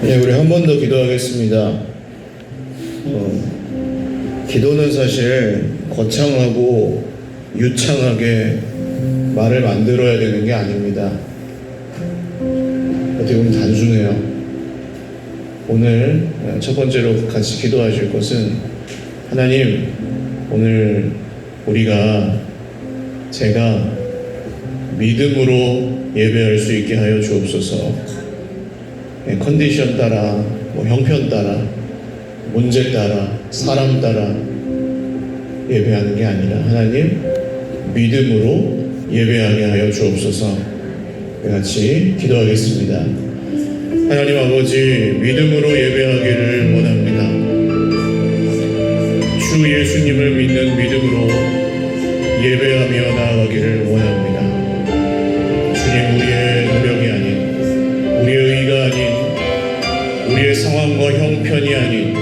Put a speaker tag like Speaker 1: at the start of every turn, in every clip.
Speaker 1: 네, 우리 한 번 더 기도하겠습니다. 기도는 사실 거창하고 유창하게 말을 만들어야 되는 게 아닙니다. 어떻게 보면 단순해요. 오늘 첫 번째로 같이 기도하실 것은, 하나님, 오늘 제가 믿음으로 예배할 수 있게 하여 주옵소서. 컨디션 따라, 형편 따라, 문제 따라, 사람 따라 예배하는 게 아니라 하나님, 믿음으로 예배하게 하여 주옵소서. 같이 기도하겠습니다. 하나님 아버지, 믿음으로 예배하기를 원합니다. 주 예수님을 믿는 믿음으로 예배하며 나아가기를 원합니다. 주님, 우리의 노력이 아닌, 우리의 의가 아닌, 우리의 상황과 형편이 아닌,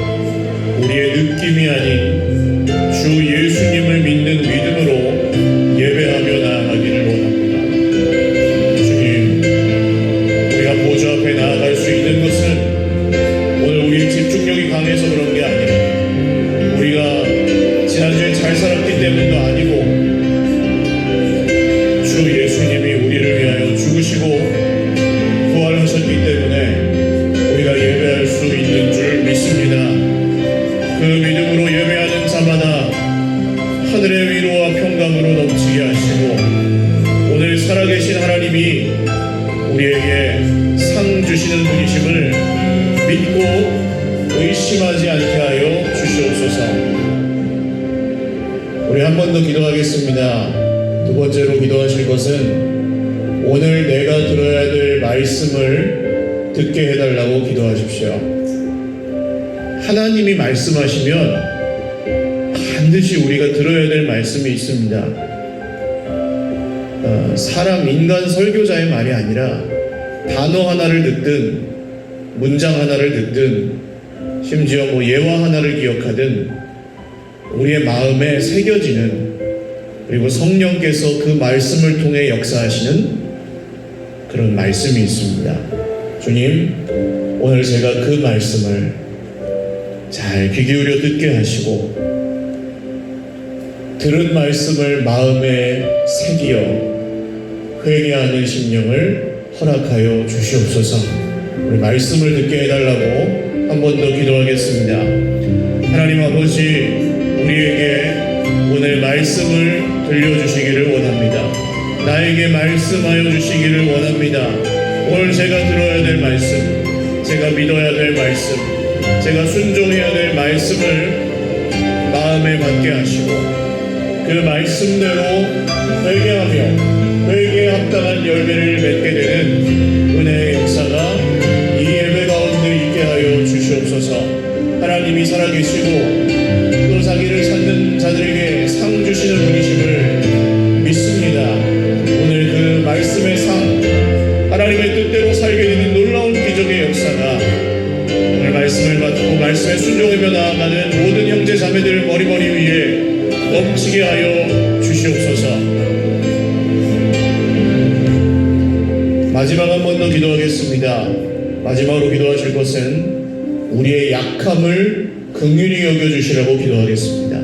Speaker 1: 우리의 느낌이 아닌 주 예수님을 믿는 믿음으로 예배하며 나아가기를 원합니다. 주님, 우리가 보좌 앞에 나아갈 수 있는 것은 오늘 우리의 집중력이 강해서 그런 게 아니라, 우리가 지난주에 잘 살았기 때문도 아니고, 주 예수님이 우리를 위하여 죽으시고 부활하셨기 때문에 우리가 예배할 수 있는 줄 믿습니다. 그 믿음으로 예배하는 자마다 하늘의 위로와 평강으로 넘치게 하시고, 오늘 살아계신 하나님이 우리에게 상 주시는 분이심을 믿고 의심하지 않게 하여 주시옵소서. 우리 한 번 더 기도하겠습니다. 두 번째로 기도하실 것은, 오늘 내가 들어야 될 말씀을 듣게 해달라고 기도하십시오. 하나님이 말씀하시면 반드시 우리가 들어야 될 말씀이 있습니다. 인간 설교자의 말이 아니라 단어 하나를 듣든 문장 하나를 듣든 심지어 예화 하나를 기억하든 우리의 마음에 새겨지는, 그리고 성령께서 그 말씀을 통해 역사하시는 그런 말씀이 있습니다. 주님, 오늘 제가 그 말씀을 잘 귀 기울여 듣게 하시고, 들은 말씀을 마음에 새기어 회개하는 심령을 허락하여 주시옵소서. 우리 말씀을 듣게 해달라고 한 번 더 기도하겠습니다. 하나님 아버지, 우리에게 오늘 말씀을 들려주시기를 원합니다. 나에게 말씀하여 주시기를 원합니다. 오늘 제가 들어야 될 말씀, 제가 믿어야 될 말씀, 제가 순종해야 될 말씀을 마음에 받게 하시고, 그 말씀대로 회개하며 회개에 합당한 열매를 맺게 되는 은혜의 역사가 이 예배 가운데 있게 하여 주시옵소서. 하나님이 살아계시고 또 자기를 찾는 자들에게 상 주시는 분이심을 믿습니다. 오늘 그 말씀의 상, 하나님의 뜻대로 살게 되는 놀라운 기적의 역사가 오늘 말씀을 받고 말씀에 순종하며 나아가는 모든 형제 자매들 머리머리 위에 넘치게 하여 주시옵소서. 마지막 한 번 더 기도하겠습니다. 마지막으로 기도하실 것은 우리의 약함을 긍휼히 여겨주시라고 기도하겠습니다.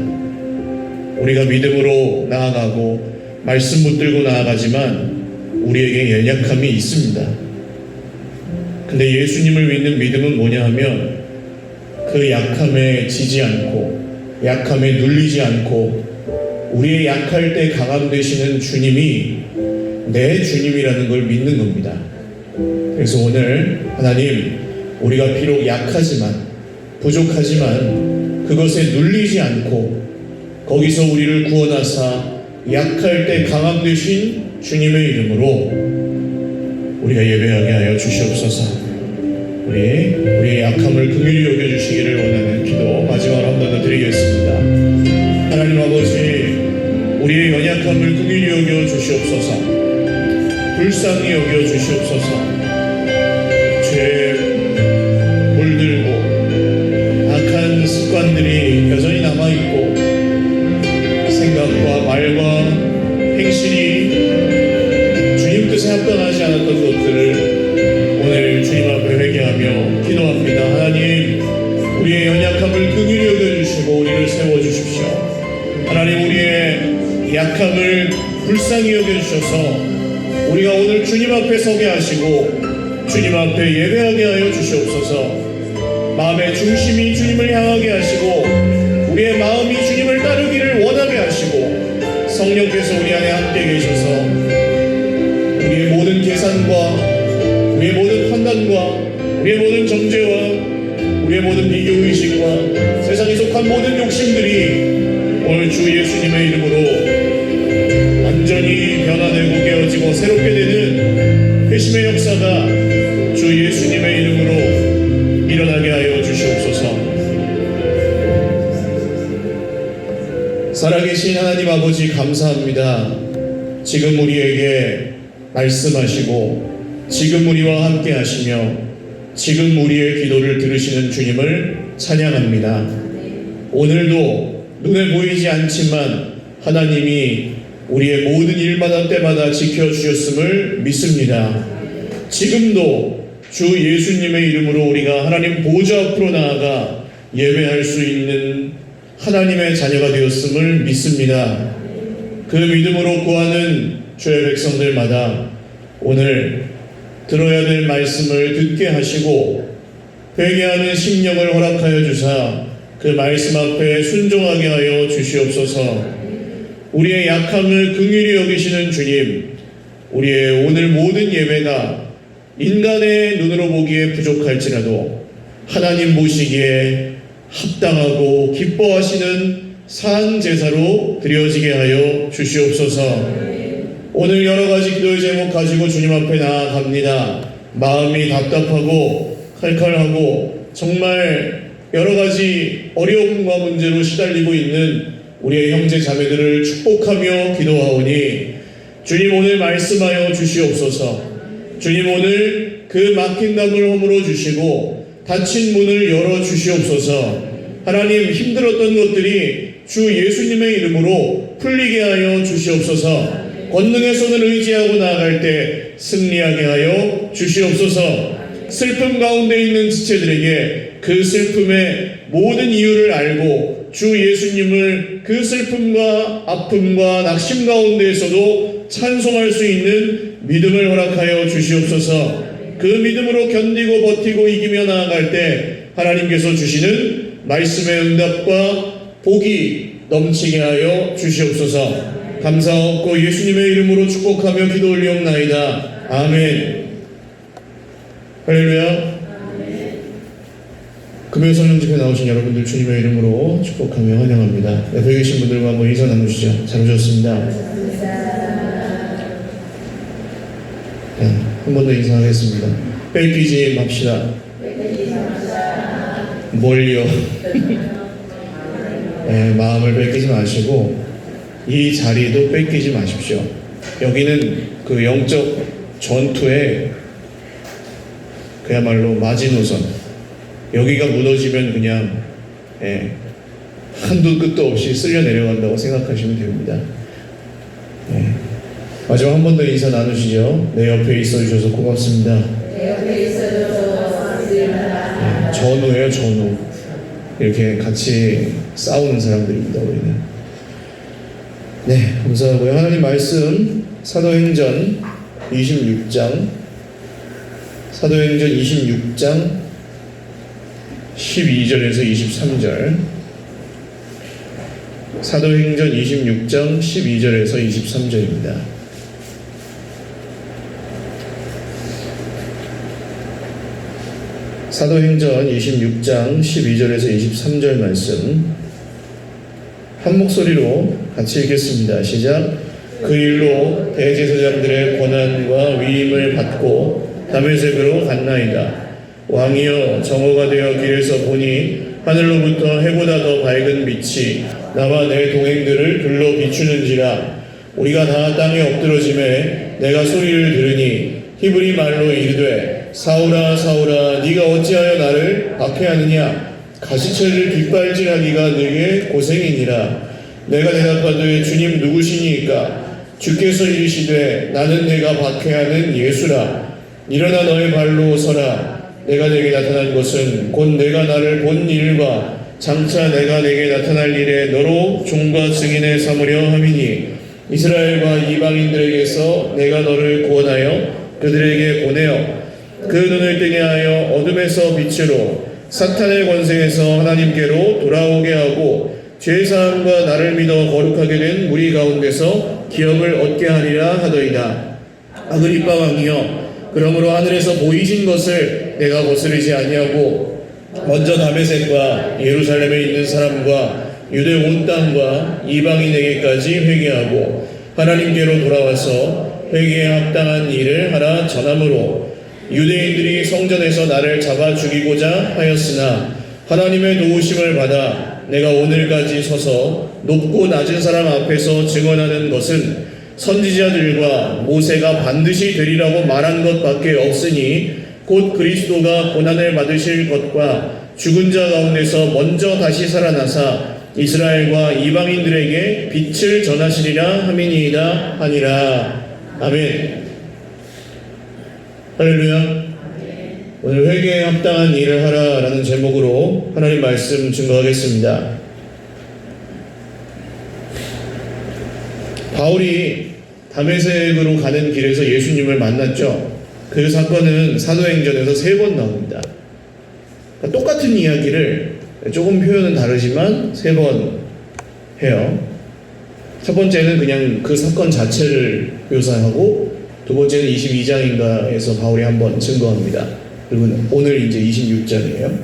Speaker 1: 우리가 믿음으로 나아가고 말씀 붙들고 나아가지만 우리에게 연약함이 있습니다. 근데 예수님을 믿는 믿음은 뭐냐 하면, 그 약함에 지지 않고 약함에 눌리지 않고 우리의 약할 때 강함 되시는 주님이 내 주님이라는 걸 믿는 겁니다. 그래서 오늘 하나님, 우리가 비록 약하지만 부족하지만 그것에 눌리지 않고 거기서 우리를 구원하사 약할 때 강함 되신 주님의 이름으로 우리가 예배하게 하여 주시옵소서. 우리의 약함을 긍휼히 여겨주시기를 원하는 기도 마지막으로 한 번 더 드리겠습니다. 하나님 아버지, 우리의 연약함을 긍휼히 여겨 주시옵소서. 불쌍히 여겨 주시옵소서. 죄에 물들고 악한 습관들이 여전히 남아있고, 생각과 말과 행실이 주님 뜻에 합당하지 않았던 것들을 오늘 주님 앞에 회개하며 감사하며 기도합니다. 하나님, 우리의 연약함을 긍휼히 여겨주시고 우리를 세워주십시오. 하나님, 우리의 약함을 불쌍히 여겨주셔서 우리가 오늘 주님 앞에 서게 하시고 주님 앞에 예배하게 하여 주시옵소서. 마음의 중심이 주님을 향하게 하시고 우리의 마음이 주님을 따르기를 원하게 하시고 성령께서 우리 안에 함께 계셔서 우리의 모든 계산과 우리의 모든 판단과 우리의 모든 정죄와 우리의 모든 비교의식과 세상에 속한 모든 욕심들이 오늘 주 예수님의 이름으로 완전히 변화되고 깨어지고 새롭게 되는 회심의 역사가 주 예수님의 이름으로 일어나게 하여 주시옵소서. 살아계신 하나님 아버지, 감사합니다. 지금 우리에게 말씀하시고 지금 우리와 함께 하시며 지금 우리의 기도를 들으시는 주님을 찬양합니다. 오늘도 눈에 보이지 않지만 하나님이 우리의 모든 일마다 때마다 지켜주셨음을 믿습니다. 지금도 주 예수님의 이름으로 우리가 하나님 보좌 앞으로 나아가 예배할 수 있는 하나님의 자녀가 되었음을 믿습니다. 그 믿음으로 구하는 주의 백성들마다 오늘 들어야 될 말씀을 듣게 하시고 회개하는 심령을 허락하여 주사 그 말씀 앞에 순종하게 하여 주시옵소서. 우리의 약함을 긍휼히 여기시는 주님, 우리의 오늘 모든 예배가 인간의 눈으로 보기에 부족할지라도 하나님 보시기에 합당하고 기뻐하시는 산 제사로 드려지게 하여 주시옵소서. 오늘 여러 가지 기도의 제목 가지고 주님 앞에 나아갑니다. 마음이 답답하고 칼칼하고 정말 여러 가지 어려움과 문제로 시달리고 있는 우리의 형제 자매들을 축복하며 기도하오니 주님 오늘 말씀하여 주시옵소서. 주님 오늘 그 막힌 담을 허물어 주시고 닫힌 문을 열어 주시옵소서. 하나님, 힘들었던 것들이 주 예수님의 이름으로 풀리게 하여 주시옵소서. 권능의 손을 의지하고 나아갈 때 승리하게 하여 주시옵소서. 슬픔 가운데 있는 지체들에게 그 슬픔의 모든 이유를 알고 주 예수님을 그 슬픔과 아픔과 낙심 가운데에서도 찬송할 수 있는 믿음을 허락하여 주시옵소서. 그 믿음으로 견디고 버티고 이기며 나아갈 때 하나님께서 주시는 말씀의 응답과 복이 넘치게 하여 주시옵소서. 감사하옵고 예수님의 이름으로 축복하며 기도 올리옵나이다. 아멘. 할렐루야. 금요 성령 집회 나오신 여러분들 주님의 이름으로 축복하며 환영합니다. 옆에 계신 분들과 한번 인사 나누시죠. 잘 오셨습니다. 네, 한 번 더 인사하겠습니다. 뺏기지 맙시다. 뭘요? 네, 마음을 뺏기지 마시고 이 자리도 뺏기지 마십시오. 여기는 그 영적 전투의 그야말로 마지노선. 여기가 무너지면 그냥 한도 끝도 없이 쓸려 내려간다고 생각하시면 됩니다. 마지막 한 번 더 인사 나누시죠. 내 옆에 있어 주셔서 고맙습니다. 내 옆에 있어 주셔서 고맙습니다. 전우예요, 전우. 이렇게 같이 싸우는 사람들입니다, 우리는. 네, 감사하고요. 하나님 말씀 사도행전 26장 12절에서 23절. 사도행전 26장 12절에서 23절입니다. 사도행전 26장 12절에서 23절 말씀 한 목소리로 같이 읽겠습니다. 시작. 그 일로 대제사장들의 권한과 위임을 받고 다메섹으로 갔나이다. 왕이여, 정오가 되어 길에서 보니 하늘로부터 해보다 더 밝은 빛이 나와 내 동행들을 둘러 비추는지라. 우리가 다 땅에 엎드러짐에 내가 소리를 들으니 히브리 말로 이르되 사울아 사울아 네가 어찌하여 나를 박해하느냐. 가시체를 뒷발질하기가 네게 고생이니라. 내가 대답하되 주님 누구시니까. 주께서 이르시되 나는 내가 박해하는 예수라. 일어나 너의 발로 서라. 내가 내게 나타난 것은 곧 내가 나를 본 일과 장차 내가 내게 나타날 일에 너로 종과 증인을 삼으려 함이니 이스라엘과 이방인들에게서 내가 너를 구원하여 그들에게 보내어 그 눈을 뜨게 하여 어둠에서 빛으로 사탄의 권세에서 하나님께로 돌아오게 하고 죄사함과 나를 믿어 거룩하게 된 무리 가운데서 기업을 얻게 하리라 하더이다. 아그리빠 왕이여, 그러므로 하늘에서 보이신 것을 내가 거스르지 아니하고 먼저 다메섹과 예루살렘에 있는 사람과 유대 온 땅과 이방인에게까지 회개하고 하나님께로 돌아와서 회개에 합당한 일을 하라 전함으로 유대인들이 성전에서 나를 잡아 죽이고자 하였으나 하나님의 도우심을 받아 내가 오늘까지 서서 높고 낮은 사람 앞에서 증언하는 것은 선지자들과 모세가 반드시 되리라고 말한 것밖에 없으니 곧 그리스도가 고난을 받으실 것과 죽은 자 가운데서 먼저 다시 살아나사 이스라엘과 이방인들에게 빛을 전하시리라 함이니이다 하니라. 아멘. 할렐루야. 오늘 회개에 합당한 일을 하라라는 제목으로 하나님 말씀 증거하겠습니다. 바울이 다메섹으로 가는 길에서 예수님을 만났죠. 그 사건은 사도행전에서 3번 나옵니다. 그러니까 똑같은 이야기를 조금 표현은 다르지만 3번 해요. 첫 번째는 그냥 그 사건 자체를 묘사하고, 두 번째는 22장인가에서 바울이 한번 증거합니다. 그리고 오늘 이제 26장이에요.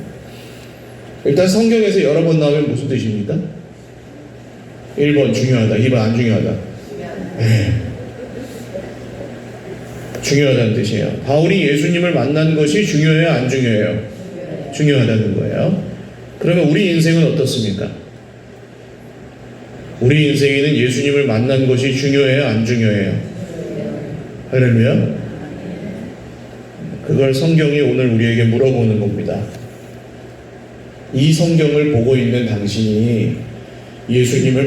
Speaker 1: 일단 성경에서 여러 번 나오면 무슨 뜻입니까? 1번 중요하다, 2번 안 중요하다. 네. 중요하다는 뜻이에요. 바울이 예수님을 만난 것이 중요해요, 안 중요해요? 중요하다는 거예요. 그러면 우리 인생은 어떻습니까? 우리 인생에는 예수님을 만난 것이 중요해요, 안 중요해요? 할렐루야. 그걸 성경이 오늘 우리에게 물어보는 겁니다. 이 성경을 보고 있는 당신이 예수님을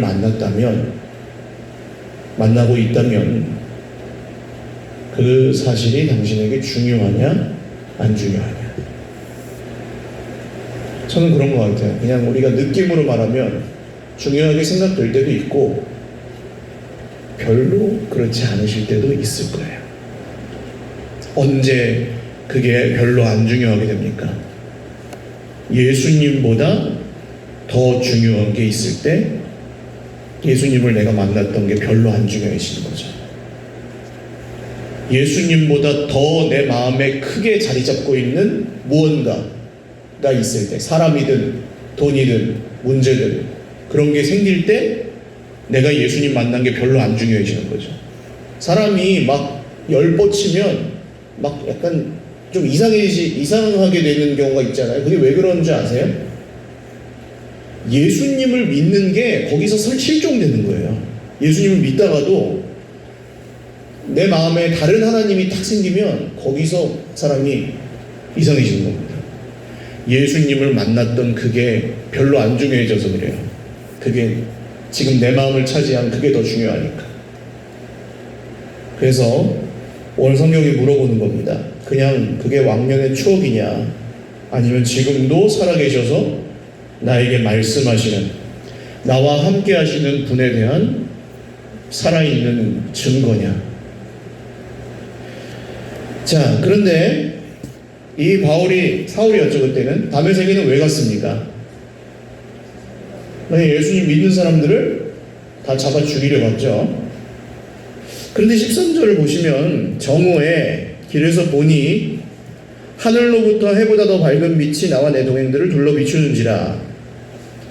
Speaker 1: 만나고 있다면 그 사실이 당신에게 중요하냐, 안 중요하냐? 저는 그런 것 같아요. 그냥 우리가 느낌으로 말하면 중요하게 생각될 때도 있고 별로 그렇지 않으실 때도 있을 거예요. 언제 그게 별로 안 중요하게 됩니까? 예수님보다 더 중요한 게 있을 때 예수님을 내가 만났던 게 별로 안 중요해지는 거죠. 예수님보다 더 내 마음에 크게 자리 잡고 있는 무언가가 있을 때, 사람이든 돈이든 문제든 그런 게 생길 때 내가 예수님 만난 게 별로 안 중요해지는 거죠. 사람이 막 열뻗치면 막 약간 좀 이상하게 되는 경우가 있잖아요. 그게 왜 그런 줄 아세요? 예수님을 믿는 게 거기서 실종되는 거예요. 예수님을 믿다가도 내 마음에 다른 하나님이 탁 생기면 거기서 사람이 이상해지는 겁니다. 예수님을 만났던 그게 별로 안 중요해져서 그래요. 그게 지금 내 마음을 차지한 그게 더 중요하니까. 그래서 오늘 성경이 물어보는 겁니다. 그냥 그게 왕년의 추억이냐, 아니면 지금도 살아계셔서 나에게 말씀하시는, 나와 함께 하시는 분에 대한 살아있는 증거냐. 자, 그런데 이 사울이었죠. 그때는 다메섹에는 왜 갔습니까? 예수님 믿는 사람들을 다 잡아 죽이려 갔죠. 그런데 13절을 보시면 정오에 길에서 보니 하늘로부터 해보다 더 밝은 빛이 나와 내 동행들을 둘러 비추는지라.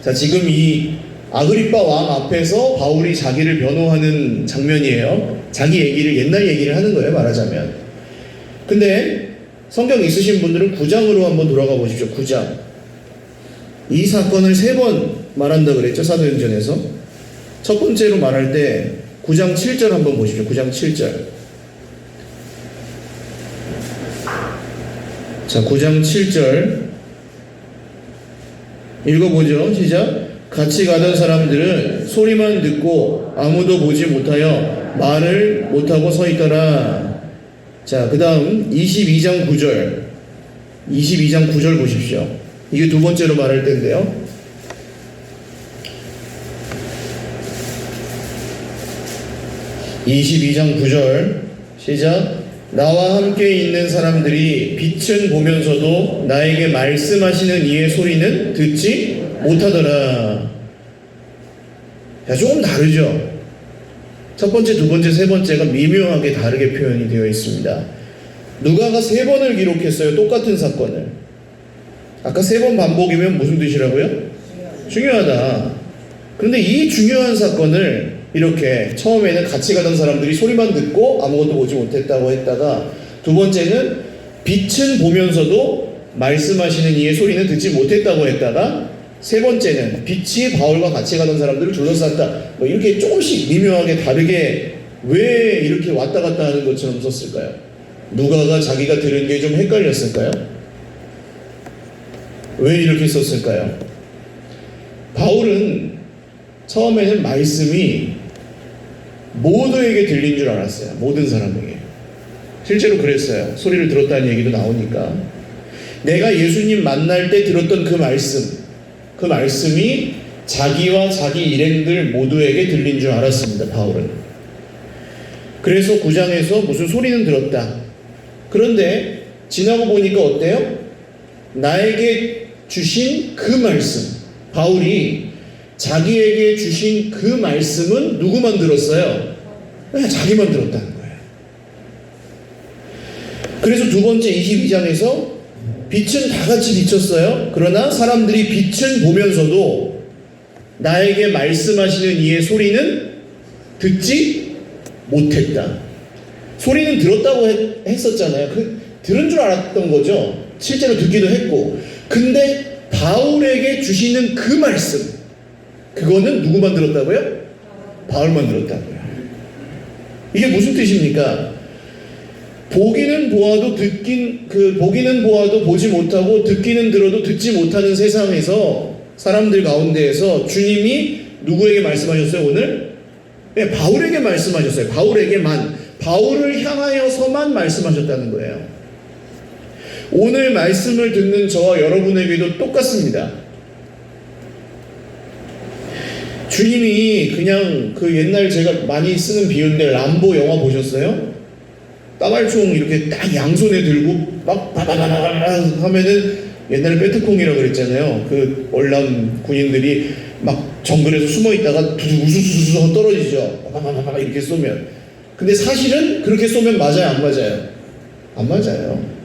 Speaker 1: 자, 지금 이 아그리빠 왕 앞에서 바울이 자기를 변호하는 장면이에요. 자기 얘기를, 옛날 얘기를 하는 거예요, 말하자면. 근데 성경 있으신 분들은 9장으로 한번 돌아가 보십시오. 9장. 이 사건을 3번 말한다 그랬죠, 사도행전에서. 첫 번째로 말할 때 9장 7절 한번 보십시오. 9장 7절. 자, 9장 7절 읽어보죠. 시작. 같이 가던 사람들은 소리만 듣고 아무도 보지 못하여 말을 못하고 서 있더라. 자, 그 다음 22장 9절. 22장 9절 보십시오. 이게 두 번째로 말할 때인데요. 22장 9절 시작. 나와 함께 있는 사람들이 빛은 보면서도 나에게 말씀하시는 이의 소리는 듣지 못하더라. 자, 조금 다르죠. 첫 번째, 두 번째, 세 번째가 미묘하게 다르게 표현이 되어 있습니다. 누가가 3번을 기록했어요. 똑같은 사건을. 아까 3번 반복이면 무슨 뜻이라고요? 중요하다. 그런데 이 중요한 사건을 이렇게 처음에는 같이 가던 사람들이 소리만 듣고 아무것도 보지 못했다고 했다가, 두 번째는 빛은 보면서도 말씀하시는 이의 소리는 듣지 못했다고 했다가, 세 번째는 빛이 바울과 같이 가던 사람들을 둘러쌌다. 뭐 이렇게 조금씩 미묘하게 다르게 왜 이렇게 왔다 갔다 하는 것처럼 썼을까요? 누가가 자기가 들은 게 좀 헷갈렸을까요? 왜 이렇게 썼을까요? 바울은 처음에는 말씀이 모두에게 들린 줄 알았어요. 모든 사람에게. 실제로 그랬어요. 소리를 들었다는 얘기도 나오니까. 내가 예수님 만날 때 들었던 그 말씀이 자기와 자기 일행들 모두에게 들린 줄 알았습니다. 바울은. 그래서 9장에서 무슨 소리는 들었다. 그런데 지나고 보니까 어때요? 나에게 주신 그 말씀, 바울이 자기에게 주신 그 말씀은 누구만 들었어요? 그냥 자기만 들었다는 거예요. 그래서 두 번째 22장에서 빛은 다 같이 비쳤어요. 그러나 사람들이 빛은 보면서도 나에게 말씀하시는 이의 소리는 듣지 못했다. 소리는 들었다고 했었잖아요. 들은 줄 알았던 거죠. 실제로 듣기도 했고. 근데 바울에게 주시는 그 말씀, 그거는 누구만 들었다고요? 바울만 들었다고요. 이게 무슨 뜻입니까? 보기는 보아도 보지 못하고, 듣기는 들어도 듣지 못하는 세상에서, 사람들 가운데에서 주님이 누구에게 말씀하셨어요? 오늘? 네, 바울에게 말씀하셨어요. 바울을 향하여서만 말씀하셨다는 거예요. 오늘 말씀을 듣는 저와 여러분에게도 똑같습니다. 주님이 그냥 그 옛날 제가 많이 쓰는 비유인데, 람보 영화 보셨어요? 따발총 이렇게 딱 양손에 들고 막 바바바바바 하면은, 옛날에 베트콩이라고 그랬잖아요. 그 월남 군인들이 막 정글에서 숨어 있다가 두둑 우수수수 떨어지죠. 바바바바 이렇게 쏘면. 근데 사실은 그렇게 쏘면 맞아요, 안 맞아요? 안 맞아요.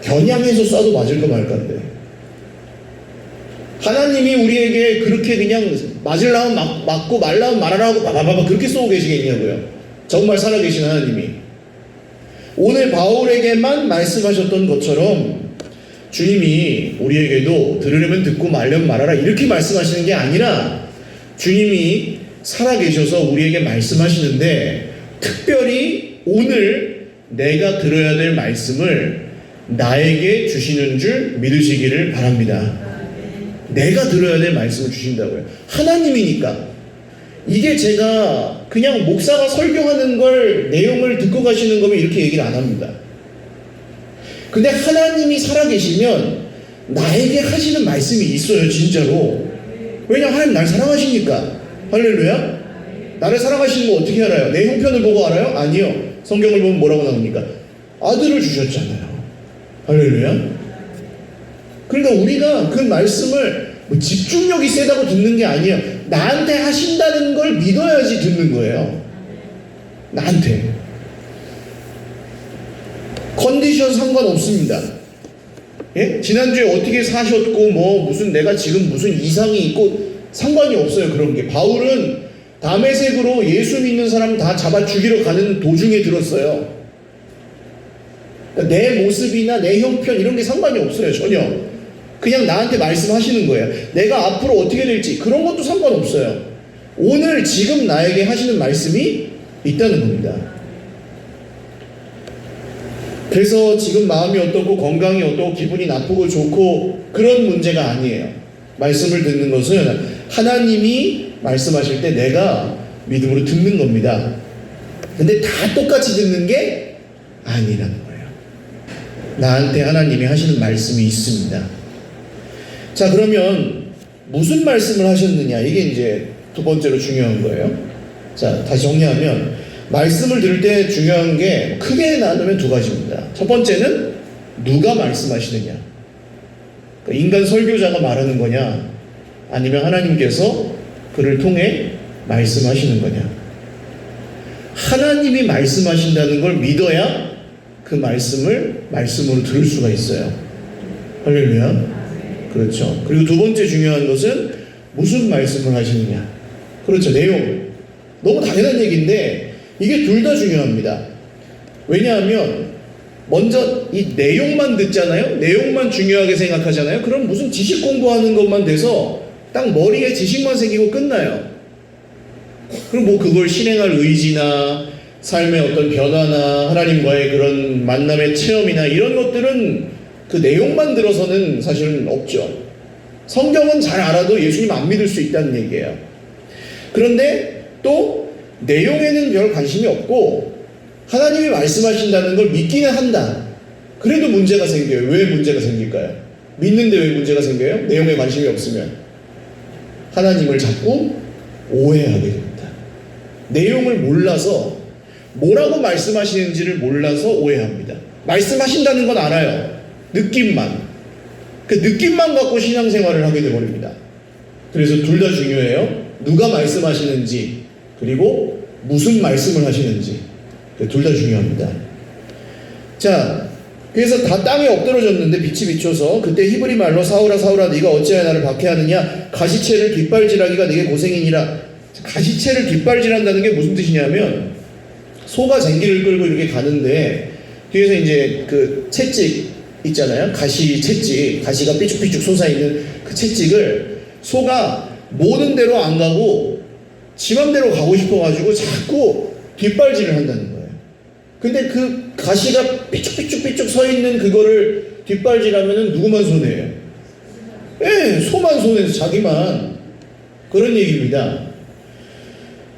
Speaker 1: 겨냥해서 쏴도 맞을 거 말까인데. 하나님이 우리에게 그렇게 그냥 맞으려면 맞고 말라면 말하라 하고 바바바바 그렇게 쏘고 계시겠냐고요. 정말 살아계신 하나님이. 오늘 바울에게만 말씀하셨던 것처럼 주님이 우리에게도 들으려면 듣고 말려면 말하라 이렇게 말씀하시는 게 아니라, 주님이 살아계셔서 우리에게 말씀하시는데, 특별히 오늘 내가 들어야 될 말씀을 나에게 주시는 줄 믿으시기를 바랍니다. 내가 들어야 될 말씀을 주신다고요. 하나님이니까. 이게 제가 그냥 목사가 설교하는 걸 내용을 듣고 가시는 거면 이렇게 얘기를 안 합니다. 근데 하나님이 살아계시면 나에게 하시는 말씀이 있어요, 진짜로. 왜냐하면 하나님 날 사랑하시니까. 할렐루야. 나를 사랑하시는 거 어떻게 알아요? 내 형편을 보고 알아요? 아니요. 성경을 보면 뭐라고 나옵니까? 아들을 주셨잖아요. 할렐루야. 그러니까 우리가 그 말씀을 집중력이 세다고 듣는 게 아니에요. 나한테 하신다는 걸 믿어야지 듣는 거예요. 나한테. 컨디션 상관없습니다. 예? 지난주에 어떻게 사셨고, 내가 지금 무슨 이상이 있고, 상관이 없어요, 그런 게. 바울은 다메섹으로 예수 믿는 사람 다 잡아 죽이러 가는 도중에 들었어요. 그러니까 내 모습이나 내 형편 이런 게 상관이 없어요, 전혀. 그냥 나한테 말씀하시는 거예요. 내가 앞으로 어떻게 될지 그런 것도 상관없어요. 오늘 지금 나에게 하시는 말씀이 있다는 겁니다. 그래서 지금 마음이 어떻고 건강이 어떻고 기분이 나쁘고 좋고 그런 문제가 아니에요. 말씀을 듣는 것은 하나님이 말씀하실 때 내가 믿음으로 듣는 겁니다. 근데 다 똑같이 듣는 게 아니라는 거예요. 나한테 하나님이 하시는 말씀이 있습니다. 자, 그러면 무슨 말씀을 하셨느냐, 이게 이제 두 번째로 중요한 거예요. 자, 다시 정리하면 말씀을 들을 때 중요한 게 크게 나누면 두 가지입니다. 첫 번째는 누가 말씀하시느냐, 그러니까 인간 설교자가 말하는 거냐, 아니면 하나님께서 그를 통해 말씀하시는 거냐. 하나님이 말씀하신다는 걸 믿어야 그 말씀을 말씀으로 들을 수가 있어요. 할렐루야. 그렇죠. 그리고 두 번째 중요한 것은 무슨 말씀을 하시느냐. 그렇죠. 내용. 너무 당연한 얘기인데 이게 둘 다 중요합니다. 왜냐하면 먼저 이 내용만 듣잖아요. 내용만 중요하게 생각하잖아요. 그럼 무슨 지식 공부하는 것만 돼서 딱 머리에 지식만 생기고 끝나요. 그럼 뭐 그걸 실행할 의지나 삶의 어떤 변화나 하나님과의 그런 만남의 체험이나 이런 것들은 그 내용만 들어서는 사실은 없죠. 성경은 잘 알아도 예수님 안 믿을 수 있다는 얘기예요. 그런데 또 내용에는 별 관심이 없고 하나님이 말씀하신다는 걸 믿기는 한다. 그래도 문제가 생겨요. 왜 문제가 생길까요? 믿는데 왜 문제가 생겨요? 내용에 관심이 없으면 하나님을 자꾸 오해하게 됩니다. 내용을 몰라서, 뭐라고 말씀하시는지를 몰라서 오해합니다. 말씀하신다는 건 알아요. 느낌만. 그 느낌만 갖고 신앙생활을 하게 되어버립니다. 그래서 둘 다 중요해요. 누가 말씀하시는지, 그리고 무슨 말씀을 하시는지. 둘 다 중요합니다. 자, 그래서 다 땅에 엎드러졌는데 빛이 비춰서 그때 히브리 말로 사울아 사울아 네가 어찌하여 나를 박해하느냐, 가시채를 깃발질하기가 네게 고생이니라. 가시채를 깃발질한다는 게 무슨 뜻이냐면 소가 쟁기를 끌고 이렇게 가는데 뒤에서 이제 그 채찍 있잖아요. 가시 채찍, 가시가 삐죽삐죽 솟아있는 그 채찍을 소가 모든 대로 안 가고 지 맘대로 가고 싶어가지고 자꾸 뒷발질을 한다는 거예요. 근데 그 가시가 삐쭉삐쭉삐쭉 서있는 그거를 뒷발질하면은 누구만 손해예요? 예, 소만 손해서 자기만. 그런 얘기입니다.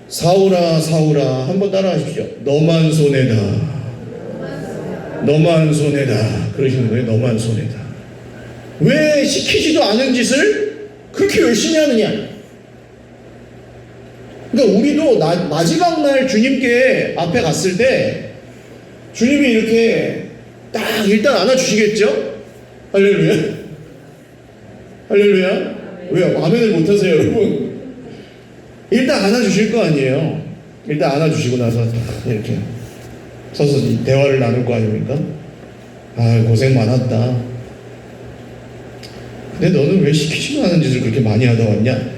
Speaker 1: 사울아 사울아, 한번 따라 하십시오. 너만 손해다. 너만 손해다. 그러시는 거예요. 너만 손해다. 왜 시키지도 않은 짓을 그렇게 열심히 하느냐. 그러니까 우리도 마지막 날 주님께 앞에 갔을 때 주님이 이렇게 딱 일단 안아주시겠죠? 할렐루야. 할렐루야. 왜요? 아멘을 못하세요 여러분? 일단 안아주실 거 아니에요. 일단 안아주시고 나서 이렇게 서서 대화를 나눌 거 아닙니까? 아, 고생 많았다. 근데 너는 왜 시키지도 않은 짓을 그렇게 많이 하다 왔냐?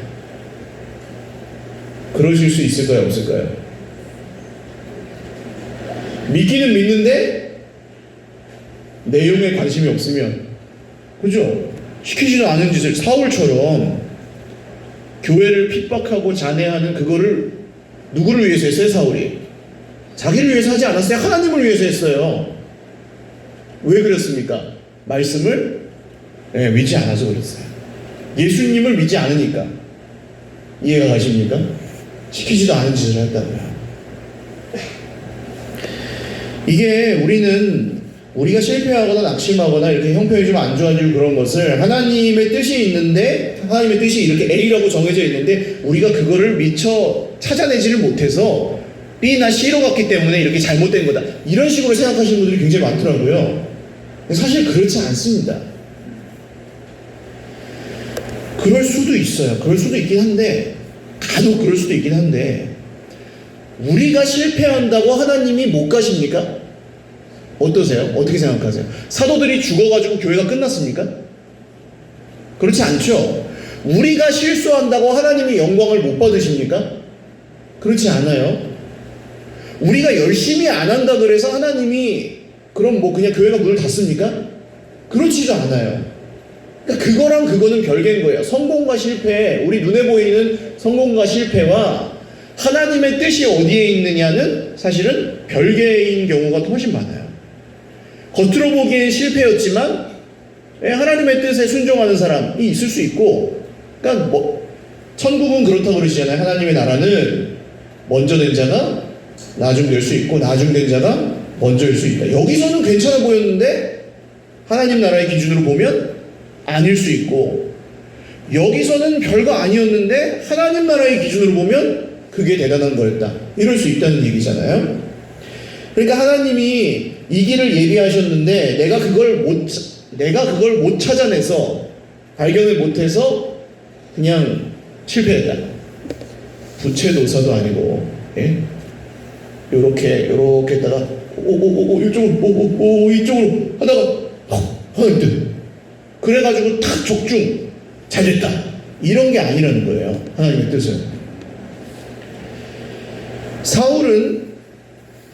Speaker 1: 그러실 수 있을까요? 없을까요? 믿기는 믿는데 내용에 관심이 없으면, 그죠? 시키지도 않은 짓을, 사울처럼 교회를 핍박하고 잔해하는 그거를 누구를 위해서 했어요? 사울이 자기를 위해서 하지 않았어요. 하나님을 위해서 했어요. 왜 그랬습니까? 말씀을 믿지 않아서 그랬어요. 예수님을 믿지 않으니까. 이해가 가십니까? 시키지도 않은 짓을 했다고요. 이게 우리가 실패하거나 낙심하거나 이렇게 형편이 좀 안 좋아지고 그런 것을, 하나님의 뜻이 있는데, 하나님의 뜻이 이렇게 A라고 정해져 있는데 우리가 그거를 미처 찾아내지를 못해서 B나 C로 갔기 때문에 이렇게 잘못된 거다, 이런 식으로 생각하시는 분들이 굉장히 많더라고요. 사실 그렇지 않습니다. 그럴 수도 있어요. 그럴 수도 있긴 한데, 간혹 그럴 수도 있긴 한데, 우리가 실패한다고 하나님이 못 가십니까? 어떠세요? 어떻게 생각하세요? 사도들이 죽어가지고 교회가 끝났습니까? 그렇지 않죠. 우리가 실수한다고 하나님이 영광을 못 받으십니까? 그렇지 않아요. 우리가 열심히 안 한다 그래서 하나님이 그럼 뭐 그냥 교회가 문을 닫습니까? 그렇지도 않아요. 그러니까 그거랑 그거는 별개인 거예요. 성공과 실패, 우리 눈에 보이는 성공과 실패와 하나님의 뜻이 어디에 있느냐는 사실은 별개인 경우가 훨씬 많아요. 겉으로 보기엔 실패였지만 하나님의 뜻에 순종하는 사람이 있을 수 있고, 그러니까 뭐 천국은 그렇다고 그러시잖아요. 하나님의 나라는 먼저 된 자가 나중 될 수 있고 나중 된 자가 먼저일 수 있다. 여기서는 괜찮아 보였는데 하나님 나라의 기준으로 보면 아닐 수 있고, 여기서는 별거 아니었는데 하나님 나라의 기준으로 보면 그게 대단한 거였다, 이럴 수 있다는 얘기잖아요. 그러니까 하나님이 이 길을 예비하셨는데 내가 그걸 못 찾아내서, 발견을 못해서 그냥 실패했다. 부채도사도 아니고, 예? 요렇게 했다가 이쪽으로 하다가 그래가지고 탁 적중, 잘 됐다, 이런 게 아니라는 거예요, 하나님의 뜻은. 사울은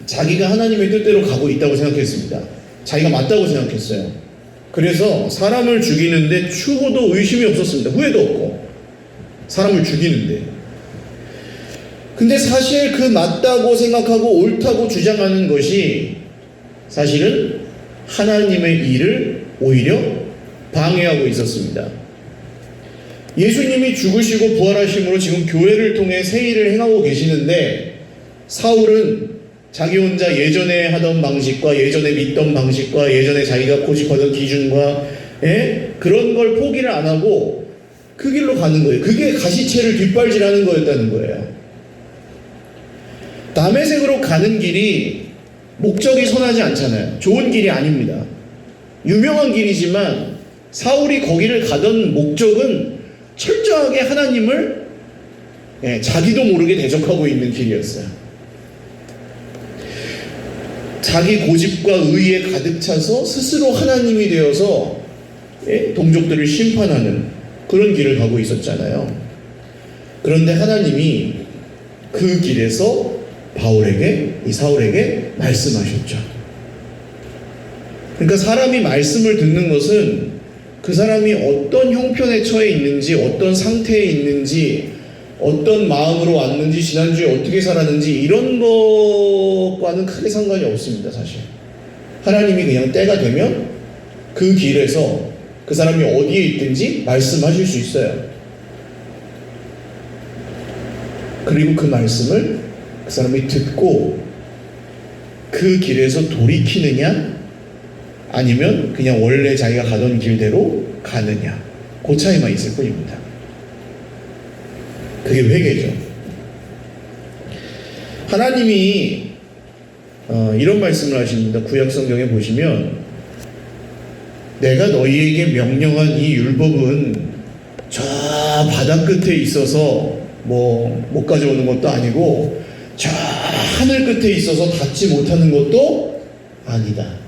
Speaker 1: 자기가 하나님의 뜻대로 가고 있다고 생각했습니다. 자기가 맞다고 생각했어요. 그래서 사람을 죽이는데 추호도 의심이 없었습니다. 후회도 없고, 사람을 죽이는데. 근데 사실 그 맞다고 생각하고 옳다고 주장하는 것이 사실은 하나님의 일을 오히려 방해하고 있었습니다. 예수님이 죽으시고 부활하심으로 지금 교회를 통해 새 일을 행하고 계시는데, 사울은 자기 혼자 예전에 하던 방식과 예전에 믿던 방식과 예전에 자기가 고집하던 기준과 그런 걸 포기를 안 하고 그 길로 가는 거예요. 그게 가시체를 뒷발질하는 거였다는 거예요. 다메섹으로 가는 길이 목적이 선하지 않잖아요. 좋은 길이 아닙니다. 유명한 길이지만 사울이 거기를 가던 목적은 철저하게 하나님을 자기도 모르게 대적하고 있는 길이었어요. 자기 고집과 의에 가득 차서 스스로 하나님이 되어서 동족들을 심판하는 그런 길을 가고 있었잖아요. 그런데 하나님이 그 길에서 이 사울에게 말씀하셨죠. 그러니까 사람이 말씀을 듣는 것은 그 사람이 어떤 형편에 처해 있는지, 어떤 상태에 있는지, 어떤 마음으로 왔는지, 지난주에 어떻게 살았는지 이런 것과는 크게 상관이 없습니다. 사실 하나님이 그냥 때가 되면 그 길에서 그 사람이 어디에 있든지 말씀하실 수 있어요. 그리고 그 말씀을 그 사람이 듣고 그 길에서 돌이키느냐, 아니면 그냥 원래 자기가 가던 길대로 가느냐, 그 차이만 있을 뿐입니다. 그게 회개죠. 하나님이 이런 말씀을 하십니다. 구약 성경에 보시면, 내가 너희에게 명령한 이 율법은 저 바다 끝에 있어서 못 가져오는 것도 아니고 저 하늘 끝에 있어서 닿지 못하는 것도 아니다.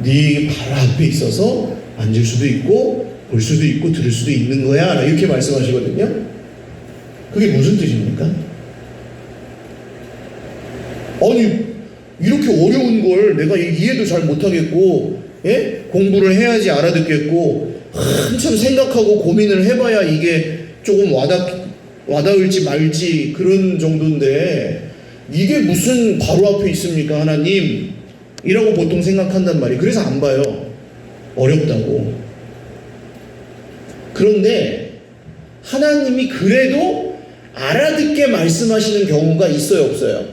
Speaker 1: 네 바로 앞에 있어서 앉을 수도 있고 볼 수도 있고 들을 수도 있는 거야, 이렇게 말씀하시거든요. 그게 무슨 뜻입니까? 아니, 이렇게 어려운 걸 내가 이해도 잘 못하겠고, 공부를 해야지 알아듣겠고, 한참 생각하고 고민을 해봐야 이게 조금 와닿을지 말지 그런 정도인데, 이게 무슨 바로 앞에 있습니까, 하나님? 이라고 보통 생각한단 말이에요. 그래서 안 봐요. 어렵다고. 그런데 하나님이 그래도 알아듣게 말씀하시는 경우가 있어요, 없어요?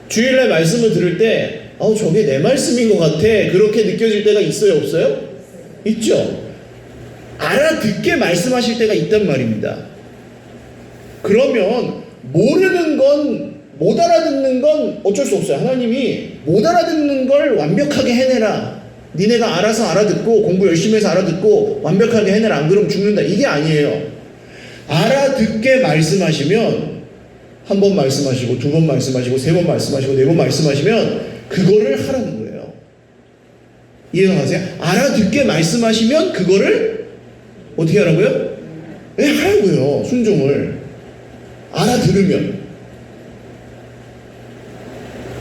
Speaker 1: 주일날 말씀을 들을 때 저게 내 말씀인 것 같아, 그렇게 느껴질 때가 있어요, 없어요? 있죠. 알아듣게 말씀하실 때가 있단 말입니다. 그러면 모르는 건, 못 알아듣는 건 어쩔 수 없어요. 하나님이 못 알아듣는 걸 완벽하게 해내라, 니네가 알아서 알아듣고 공부 열심히 해서 알아듣고 완벽하게 해내라, 안 그러면 죽는다, 이게 아니에요. 알아듣게 말씀하시면, 한 번 말씀하시고 두 번 말씀하시고 세 번 말씀하시고 네 번 말씀하시면 그거를 하라는 거예요. 이해가 가세요? 알아듣게 말씀하시면 그거를 어떻게 하라고요? 하라고요. 순종을. 알아들으면.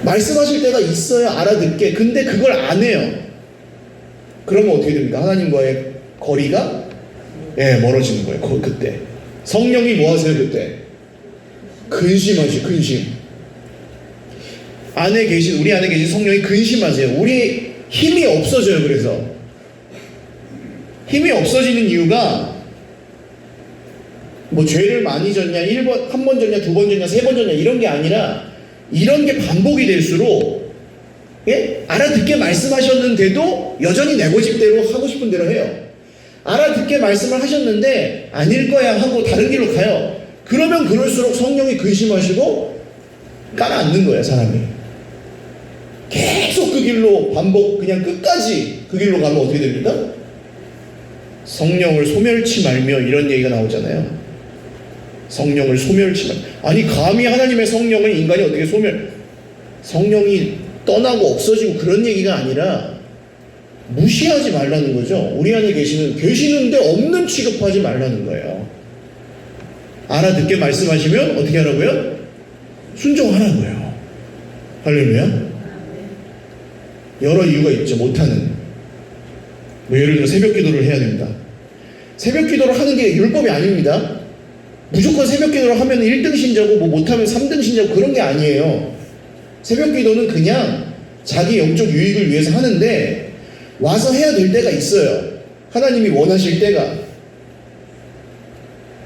Speaker 1: 말씀하실 때가 있어야 알아듣게. 근데 그걸 안 해요. 그러면 어떻게 됩니까? 하나님과의 거리가 멀어지는 거예요. 그때 성령이 뭐 하세요? 그때 근심하시, 근심. 우리 안에 계신 성령이 근심하세요. 우리 힘이 없어져요. 그래서 힘이 없어지는 이유가 죄를 많이 졌냐, 한 번 졌냐, 두 번 졌냐, 세 번 졌냐, 이런 게 아니라, 이런 게 반복이 될수록 예? 알아듣게 말씀하셨는데도 여전히 내 고집대로 하고 싶은 대로 해요. 알아듣게 말씀을 하셨는데 아닐 거야 하고 다른 길로 가요. 그러면 그럴수록 성령이 근심하시고 깔아앉는 거예요, 사람이. 계속 그 길로 반복, 그냥 끝까지 그 길로 가면 어떻게 됩니까? 성령을 소멸치 말며, 이런 얘기가 나오잖아요. 성령을 소멸치 말며. 아니, 감히 하나님의 성령을 인간이 어떻게 성령이 떠나고 없어지고 그런 얘기가 아니라 무시하지 말라는 거죠. 우리 안에 계시는데 없는 취급하지 말라는 거예요. 알아듣게 말씀하시면 어떻게 하라고요? 순종하라고요. 할렐루야. 여러 이유가 있죠. 못하는. 예를 들어 새벽 기도를 해야 됩니다. 새벽 기도를 하는 게 율법이 아닙니다. 무조건 새벽 기도를 하면 1등 신자고 못하면 3등 신자고 그런 게 아니에요. 새벽 기도는 그냥 자기 영적 유익을 위해서 하는데 와서 해야 될 때가 있어요. 하나님이 원하실 때가.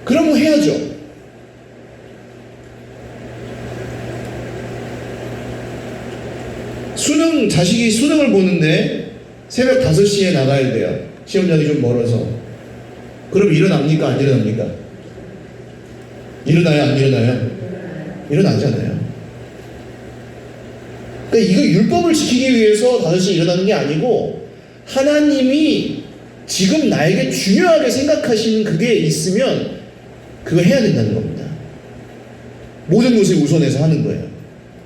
Speaker 1: 그러면 해야죠. 자식이 수능을 보는데 새벽 5시에 나가야 돼요. 시험장이 좀 멀어서. 그럼 일어납니까? 안 일어납니까? 일어나요? 안 일어나요? 일어나잖아요. 그러니까 이거 율법을 지키기 위해서 5시에 일어나는 게 아니고 하나님이 지금 나에게 중요하게 생각하시는 그게 있으면 그거 해야 된다는 겁니다. 모든 것을 우선해서 하는 거예요.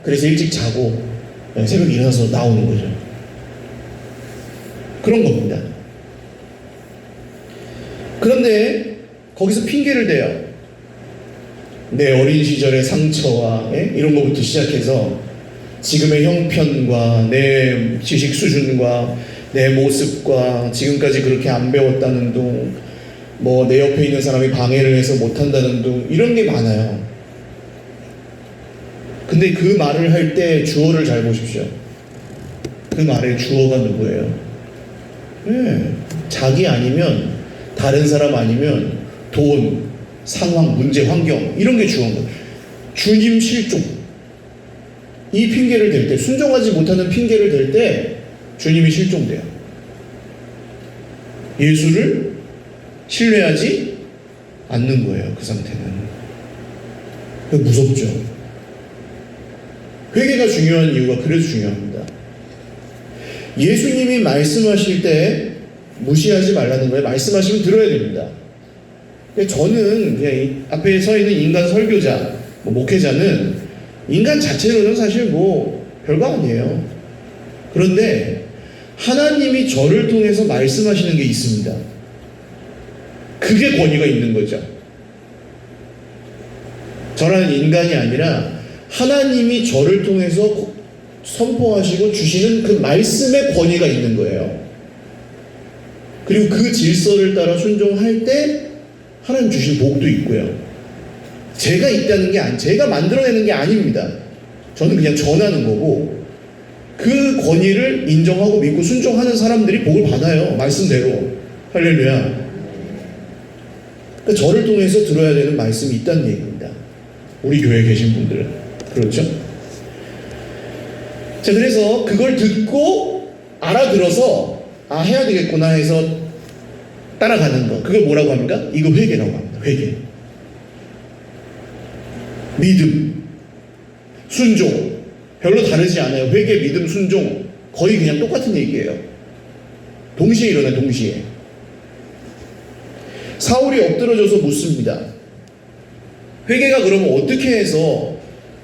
Speaker 1: 그래서 일찍 자고 새벽에 일어나서 나오는 거죠. 그런 겁니다. 그런데 거기서 핑계를 대요. 내 어린 시절의 상처와 이런 것부터 시작해서 지금의 형편과 내 지식 수준과 내 모습과 지금까지 그렇게 안 배웠다는 둥, 내 옆에 있는 사람이 방해를 해서 못한다는 둥, 이런 게 많아요. 근데 그 말을 할 때 주어를 잘 보십시오. 그 말의 주어가 누구예요? 자기 아니면 다른 사람 아니면 돈, 상황, 문제, 환경 이런 게 주어인 거예요. 주님 실종. 이 핑계를 댈 때, 순종하지 못하는 핑계를 댈 때 주님이 실종돼요. 예수를 신뢰하지 않는 거예요. 그 상태는. 무섭죠. 회개가 중요한 이유가 그래서 중요합니다. 예수님이 말씀하실 때 무시하지 말라는 거예요. 말씀하시면 들어야 됩니다. 저는 그냥 앞에 서 있는 인간 설교자, 목회자는 인간 자체로는 사실 별거 아니에요. 그런데 하나님이 저를 통해서 말씀하시는 게 있습니다. 그게 권위가 있는 거죠. 저라는 인간이 아니라 하나님이 저를 통해서 선포하시고 주시는 그 말씀의 권위가 있는 거예요. 그리고 그 질서를 따라 순종할 때 하나님 주신 복도 있고요. 제가 있다는 게 제가 만들어내는 게 아닙니다. 저는 그냥 전하는 거고 그 권위를 인정하고 믿고 순종하는 사람들이 복을 받아요. 말씀대로. 할렐루야. 그러니까 저를 통해서 들어야 되는 말씀이 있다는 얘기입니다. 우리 교회에 계신 분들은. 그렇죠? 자, 그래서 그걸 듣고 알아들어서 해야 되겠구나 해서 따라가는 거. 그걸 뭐라고 합니까? 이거 회개라고 합니다. 회개. 믿음, 순종. 별로 다르지 않아요. 회개, 믿음, 순종. 거의 그냥 똑같은 얘기예요. 동시에 일어나요. 동시에. 사울이 엎드러져서 묻습니다. 회개가 그러면 어떻게 해서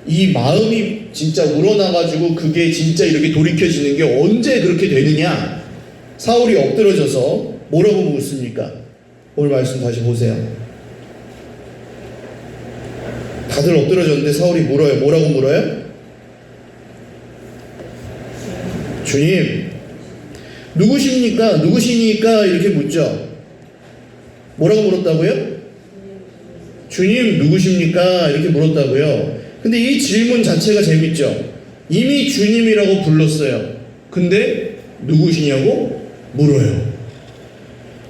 Speaker 1: 이 마음이 진짜 우러나가지고 그게 진짜 이렇게 돌이켜지는 게 언제 그렇게 되느냐? 사울이 엎드러져서 뭐라고 묻습니까? 오늘 말씀 다시 보세요. 다들 엎드러졌는데 사울이 물어요. 뭐라고 물어요? 주님, 누구십니까? 누구시니까? 이렇게 묻죠. 뭐라고 물었다고요? 주님, 누구십니까? 이렇게 물었다고요. 근데 이 질문 자체가 재밌죠. 이미 주님이라고 불렀어요. 근데 누구시냐고 물어요.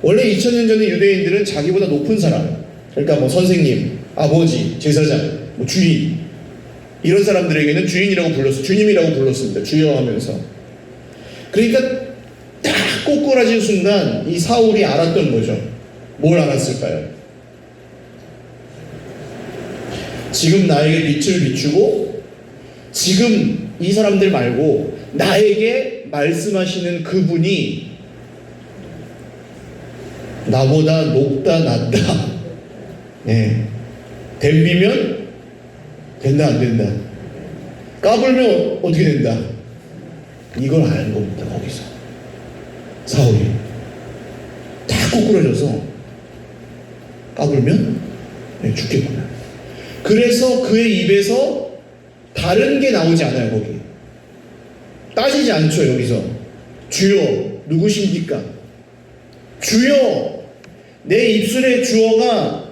Speaker 1: 원래 2000년 전에 유대인들은 자기보다 높은 사람, 그러니까 선생님, 아버지, 제사장, 주인, 이런 사람들에게는 주인이라고 불렀어요. 주님이라고 불렀습니다. 주여 하면서. 그러니까 딱 꼬꾸라진 순간 이 사울이 알았던 거죠. 뭘 알았을까요? 지금 나에게 빛을 비추고 지금 이 사람들 말고 나에게 말씀하시는 그분이 나보다 높다 낮다, 네. 댐비면 된다 안 된다, 까불면 어떻게 된다, 이걸 아는 겁니다. 거기서 사울이 다 꼬꾸라져서 까불면 죽겠구나. 그래서 그의 입에서 다른 게 나오지 않아요. 거기 따지지 않죠. 여기서 주여 누구십니까? 주여. 내 입술의 주어가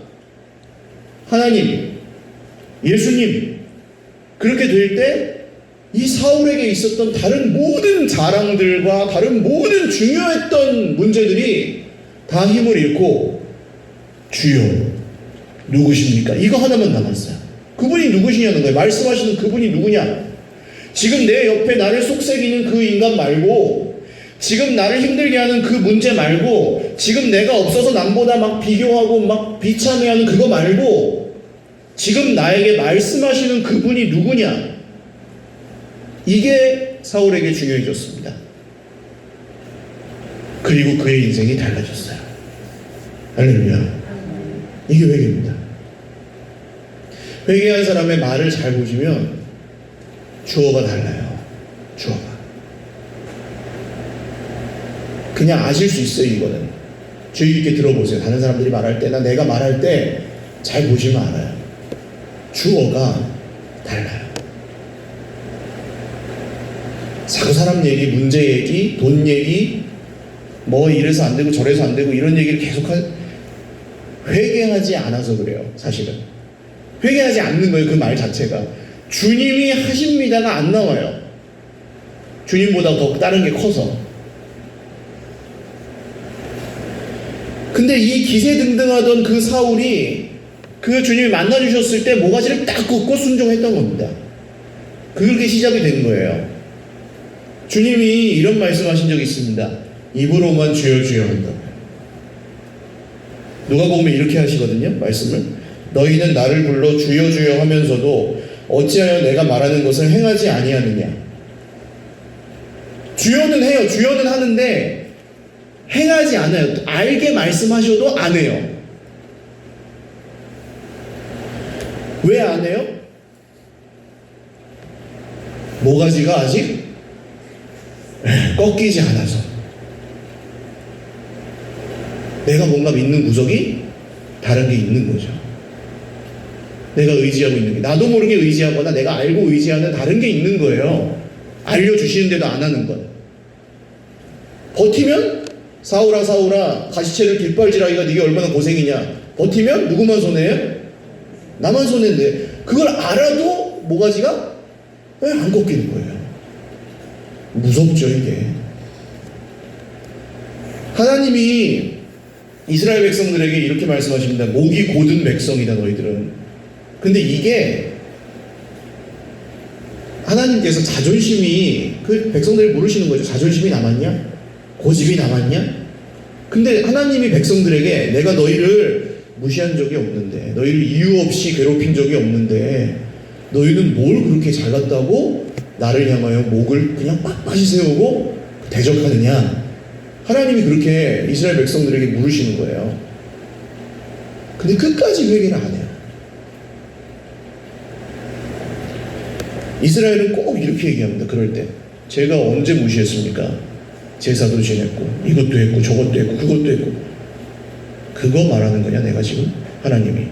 Speaker 1: 하나님, 예수님. 그렇게 될 때 이 사울에게 있었던 다른 모든 자랑들과 다른 모든 중요했던 문제들이 다 힘을 잃고 주여 누구십니까? 이거 하나만 남았어요. 그분이 누구시냐는 거예요. 말씀하시는 그분이 누구냐? 지금 내 옆에 나를 속삭이는 그 인간 말고, 지금 나를 힘들게 하는 그 문제 말고, 지금 내가 없어서 남보다 막 비교하고 막 비참해하는 그거 말고, 지금 나에게 말씀하시는 그분이 누구냐? 이게 사울에게 중요해졌습니다. 그리고 그의 인생이 달라졌어요. 할렐루야. 이게 회개입니다. 회개한 사람의 말을 잘 보시면 주어가 달라요. 주어가. 그냥 아실 수 있어요. 이거는 주의 깊게 들어보세요. 다른 사람들이 말할 때나 내가 말할 때 잘 보시면 알아요. 주어가 달라요. 자꾸 사람 얘기, 문제 얘기, 돈 얘기, 뭐 이래서 안 되고 저래서 안 되고 이런 얘기를 계속 회개하지 않아서 그래요. 사실은 회개하지 않는 거예요. 그 말 자체가 주님이 하십니다가 안 나와요. 주님보다 더 다른 게 커서. 근데 이 기세등등하던 그 사울이 그 주님이 만나주셨을 때 모가지를 딱 꺾고 순종했던 겁니다. 그렇게 시작이 된 거예요. 주님이 이런 말씀하신 적이 있습니다. 입으로만 주여 주여 한다고요. 누가 보면 이렇게 하시거든요. 말씀을 너희는 나를 불러 주여 주여 하면서도 어찌하여 내가 말하는 것을 행하지 아니하느냐. 주여는 해요. 주여는 하는데 행하지 않아요. 알게 말씀하셔도 안 해요. 왜 안 해요? 모가지가 아직 꺾이지 않아서. 내가 뭔가 믿는 구석이 다른 게 있는 거죠. 내가 의지하고 있는 게 나도 모르게 의지하거나 내가 알고 의지하는 다른 게 있는 거예요. 알려주시는데도 안 하는 것. 버티면 사울아 사울아 가시채를 뒷발질하기가 네가 얼마나 고생이냐. 버티면 누구만 손해요? 나만 손해인데 그걸 알아도 모가지가 왜 안 꺾이는 거예요? 무섭죠 이게. 하나님이 이스라엘 백성들에게 이렇게 말씀하십니다. 목이 곧은 백성이다 너희들은. 근데 이게 하나님께서 자존심이 그 백성들을 물으시는 거죠. 자존심이 남았냐? 고집이 남았냐? 근데 하나님이 백성들에게 내가 너희를 무시한 적이 없는데, 너희를 이유 없이 괴롭힌 적이 없는데 너희는 뭘 그렇게 잘났다고 나를 향하여 목을 그냥 빳빳이 세우고 대적하느냐? 하나님이 그렇게 이스라엘 백성들에게 물으시는 거예요. 근데 끝까지 회개를 안 해요. 이스라엘은 꼭 이렇게 얘기합니다. 그럴 때 제가 언제 무시했습니까? 제사도 지냈고 이것도 했고 저것도 했고 그것도 했고. 그거 말하는 거냐 내가 지금? 하나님이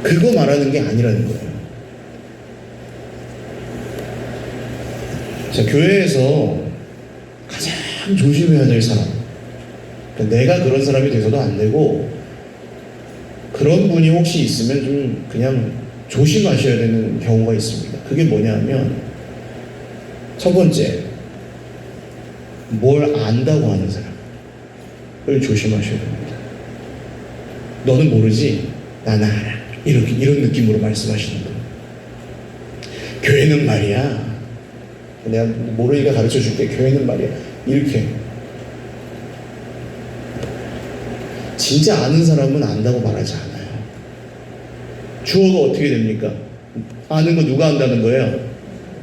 Speaker 1: 그거 말하는 게 아니라는 거예요. 자, 교회에서 가장 조심해야 될 사람, 그러니까 내가 그런 사람이 돼서도 안 되고 그런 분이 혹시 있으면 좀 그냥 조심하셔야 되는 경우가 있습니다. 그게 뭐냐면 첫 번째, 뭘 안다고 하는 사람을 조심하셔야 됩니다. 너는 모르지? 나는 알아. 이런 느낌으로 말씀하시는 분. 교회는 말이야 내가 모르니까 가르쳐 줄게. 교회는 말이야. 이렇게. 진짜 아는 사람은 안다고 말하지 않아요. 주어가 어떻게 됩니까? 아는 거 누가 안다는 거예요?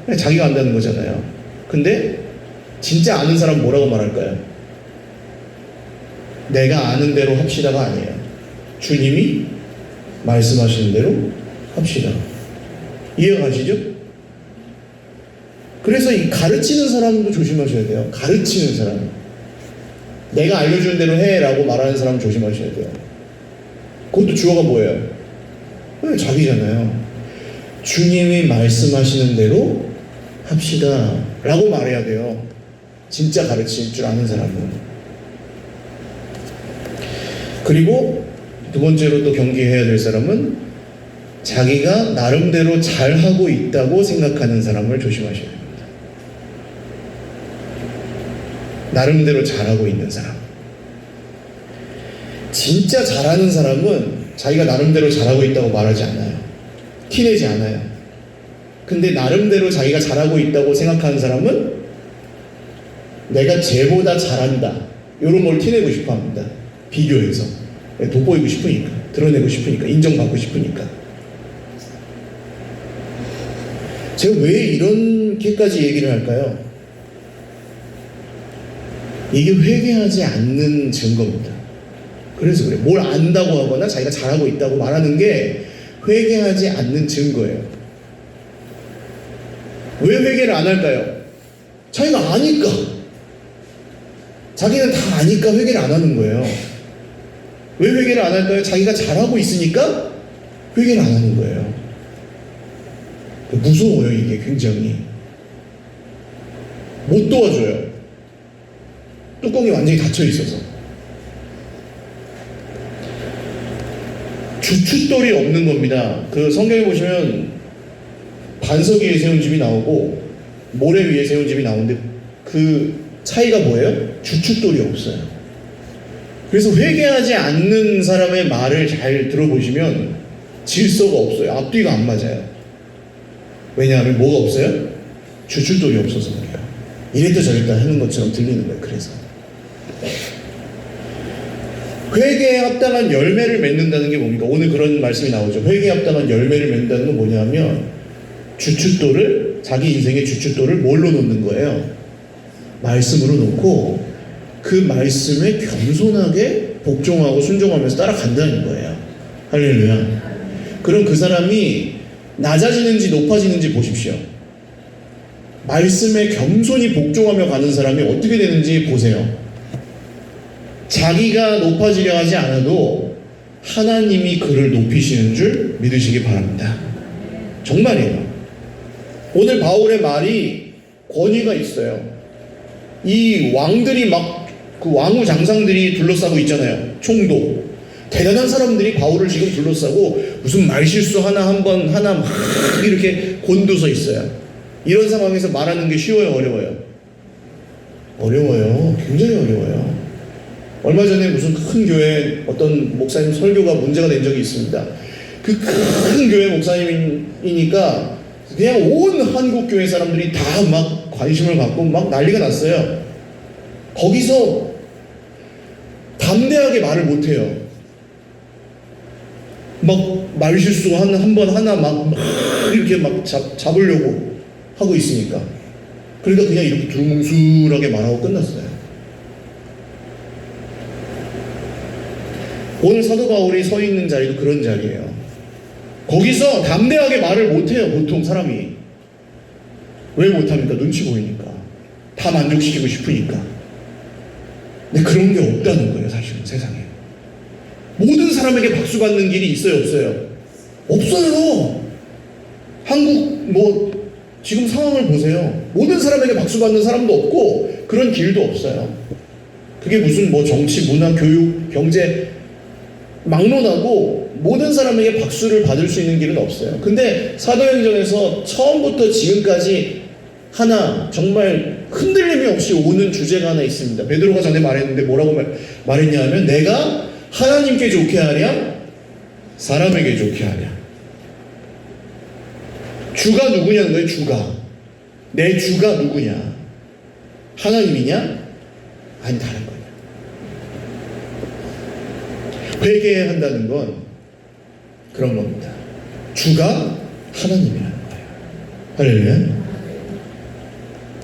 Speaker 1: 그냥 자기가 안다는 거잖아요. 근데 진짜 아는 사람 뭐라고 말할까요? 내가 아는 대로 합시다가 아니에요. 주님이 말씀하시는 대로 합시다. 이해가 가시죠? 그래서 이 가르치는 사람도 조심하셔야 돼요. 가르치는 사람. 내가 알려준 대로 해라고 말하는 사람 조심하셔야 돼요. 그것도 주어가 뭐예요? 자기잖아요. 주님이 말씀하시는 대로 합시다 라고 말해야 돼요. 진짜 가르칠 줄 아는 사람은. 그리고 두 번째로 또 경계해야 될 사람은 자기가 나름대로 잘하고 있다고 생각하는 사람을 조심하셔야 됩니다. 나름대로 잘하고 있는 사람. 진짜 잘하는 사람은 자기가 나름대로 잘하고 있다고 말하지 않아요. 티내지 않아요. 근데 나름대로 자기가 잘하고 있다고 생각하는 사람은 내가 쟤보다 잘한다. 이런 걸 티내고 싶어 합니다. 비교해서. 돋보이고 싶으니까. 드러내고 싶으니까. 인정받고 싶으니까. 제가 왜 이렇게까지 얘기를 할까요? 이게 회개하지 않는 증거입니다. 그래서 그래요. 뭘 안다고 하거나 자기가 잘하고 있다고 말하는 게 회개하지 않는 증거예요. 왜 회개를 안 할까요? 자기가 아니까. 자기는 다 아니까 회개를 안 하는 거예요. 왜 회개를 안 할까요? 자기가 잘하고 있으니까 회개를 안 하는 거예요. 무서워요, 이게 굉장히. 못 도와줘요. 뚜껑이 완전히 닫혀 있어서. 주춧돌이 없는 겁니다. 그 성경에 보시면 반석 위에 세운 집이 나오고 모래 위에 세운 집이 나오는데 그 차이가 뭐예요? 주춧돌이 없어요. 그래서 회개하지 않는 사람의 말을 잘 들어보시면 질서가 없어요. 앞뒤가 안 맞아요. 왜냐하면 뭐가 없어요? 주춧돌이 없어서 그래요. 이랬다 저랬다 하는 것처럼 들리는 거예요. 그래서 회개에 합당한 열매를 맺는다는 게 뭡니까? 오늘 그런 말씀이 나오죠. 회개에 합당한 열매를 맺는다는 건 뭐냐면 주춧돌을, 자기 인생의 주춧돌을 뭘로 놓는 거예요? 말씀으로 놓고 그 말씀에 겸손하게 복종하고 순종하면서 따라간다는 거예요. 할렐루야. 그럼 그 사람이 낮아지는지 높아지는지 보십시오. 말씀에 겸손히 복종하며 가는 사람이 어떻게 되는지 보세요. 자기가 높아지려 하지 않아도 하나님이 그를 높이시는 줄 믿으시기 바랍니다. 정말이에요. 오늘 바울의 말이 권위가 있어요. 이 왕들이 막 그 왕후 장상들이 둘러싸고 있잖아요. 총독. 대단한 사람들이 바울을 지금 둘러싸고 무슨 말실수 하나 막 이렇게 곤두서 있어요. 이런 상황에서 말하는 게 쉬워요, 어려워요? 어려워요. 굉장히 어려워요. 얼마 전에 무슨 큰 교회 어떤 목사님 설교가 문제가 된 적이 있습니다. 그 큰 교회 목사님이니까 그냥 온 한국 교회 사람들이 다 막 관심을 갖고 막 난리가 났어요. 거기서 담대하게 말을 못해요. 막 말실수 한 번 하나 막 이렇게 막 잡으려고 하고 있으니까. 그러니까 그냥 이렇게 두루뭉술하게 말하고 끝났어요. 오늘 사도 바울이 서 있는 자리도 그런 자리예요. 거기서 담대하게 말을 못해요, 보통 사람이. 왜 못합니까? 눈치 보이니까. 다 만족시키고 싶으니까. 근데 그런 게 없다는 거예요, 사실은 세상에. 모든 사람에게 박수 받는 길이 있어요, 없어요? 없어요. 한국 지금 상황을 보세요. 모든 사람에게 박수 받는 사람도 없고 그런 길도 없어요. 그게 무슨 정치, 문화, 교육, 경제 막론하고 모든 사람에게 박수를 받을 수 있는 길은 없어요. 근데 사도행전에서 처음부터 지금까지 하나 정말 흔들림이 없이 오는 주제가 하나 있습니다. 베드로가 전에 말했는데 뭐라고 말했냐 하면 내가 하나님께 좋게 하랴 사람에게 좋게 하랴. 주가 누구냐는 거예요. 주가 내 주가 누구냐? 하나님이냐? 아니 다른 거냐? 회개해야 한다는 건 그런 겁니다. 주가 하나님이라는 거예요. 할렐루야.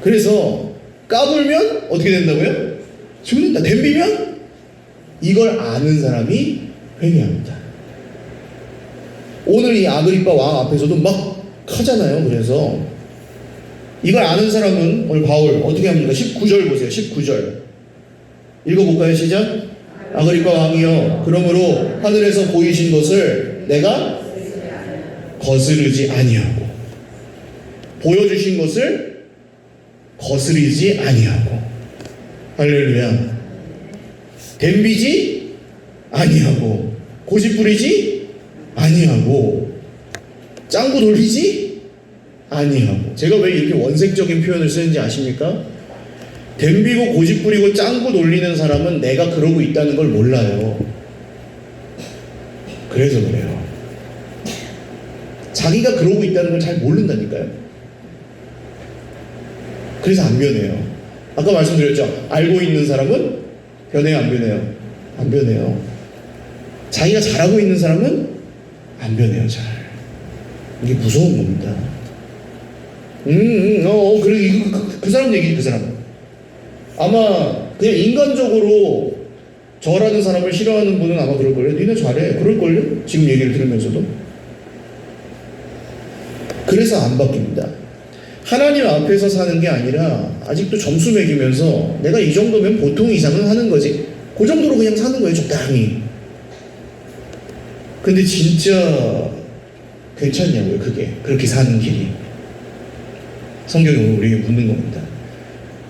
Speaker 1: 그래서 까불면 어떻게 된다고요? 죽는다. 덤비면 이걸 아는 사람이 회개합니다. 오늘 이 아그리파 왕 앞에서도 막 하잖아요. 그래서 이걸 아는 사람은 오늘 바울 어떻게 합니까? 19절 보세요. 19절 읽어볼까요? 시작. 아그리파 왕이여, 그러므로 하늘에서 보이신 것을 내가 거스르지 아니하고, 보여주신 것을 거스르지 아니하고, 할렐루야. 덤비지 아니하고, 고집부리지 아니하고, 짱구 돌리지 아니하고. 제가 왜 이렇게 원색적인 표현을 쓰는지 아십니까? 덤비고 고집부리고 짱구 돌리는 사람은 내가 그러고 있다는 걸 몰라요. 그래서 그래요. 자기가 그러고 있다는 걸 잘 모른다니까요. 그래서 안 변해요. 아까 말씀드렸죠. 알고 있는 사람은 변해요, 안 변해요? 안 변해요. 자기가 잘하고 있는 사람은 안 변해요, 잘. 이게 무서운 겁니다. 그래, 그 사람 얘기, 그 사람. 아마 그냥 인간적으로 저라는 사람을 싫어하는 분은 아마 그럴걸요. 니네 잘해. 그럴걸요? 지금 얘기를 들으면서도. 그래서 안 바뀝니다. 하나님 앞에서 사는 게 아니라 아직도 점수 매기면서 내가 이 정도면 보통 이상은 하는 거지. 그 정도로 그냥 사는 거예요, 적당히. 근데 진짜 괜찮냐고요, 그게. 그렇게 사는 길이. 성경이 오늘 우리에게 묻는 겁니다.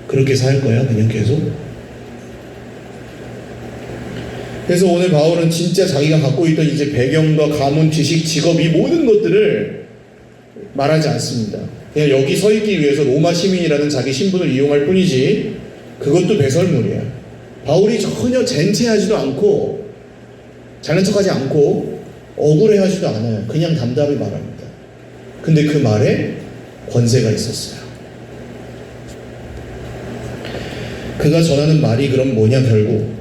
Speaker 1: 그렇게 살 거야, 그냥 계속? 그래서 오늘 바울은 진짜 자기가 갖고 있던 이제 배경과 가문, 지식, 직업, 이 모든 것들을 말하지 않습니다. 그냥 여기 서 있기 위해서 로마 시민이라는 자기 신분을 이용할 뿐이지, 그것도 배설물이야. 바울이 전혀 젠체하지도 않고 잘난 척하지 않고 억울해하지도 않아요. 그냥 담담히 말합니다. 근데 그 말에 권세가 있었어요. 그가 전하는 말이 그럼 뭐냐?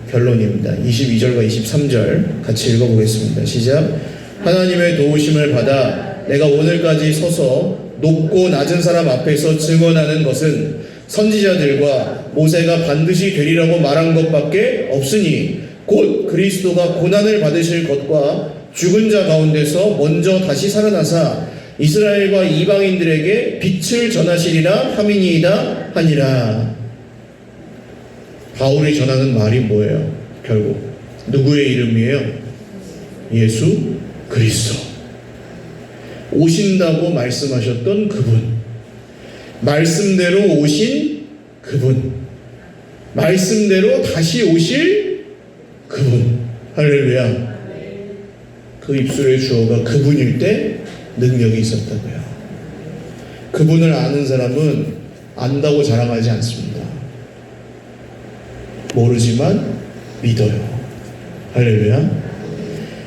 Speaker 1: 결론입니다. 22절과 23절 같이 읽어보겠습니다. 시작. 하나님의 도우심을 받아 내가 오늘까지 서서 높고 낮은 사람 앞에서 증언하는 것은 선지자들과 모세가 반드시 되리라고 말한 것밖에 없으니, 곧 그리스도가 고난을 받으실 것과 죽은 자 가운데서 먼저 다시 살아나사 이스라엘과 이방인들에게 빛을 전하시리라 함이니이다 하니라. 바울이 전하는 말이 뭐예요? 결국 누구의 이름이에요? 예수 그리스도. 오신다고 말씀하셨던 그분, 말씀대로 오신 그분, 말씀대로 다시 오실 그분. 할렐루야. 그 입술의 주어가 그분일 때 능력이 있었다고요. 그분을 아는 사람은 안다고 자랑하지 않습니다. 모르지만 믿어요. 할렐루야.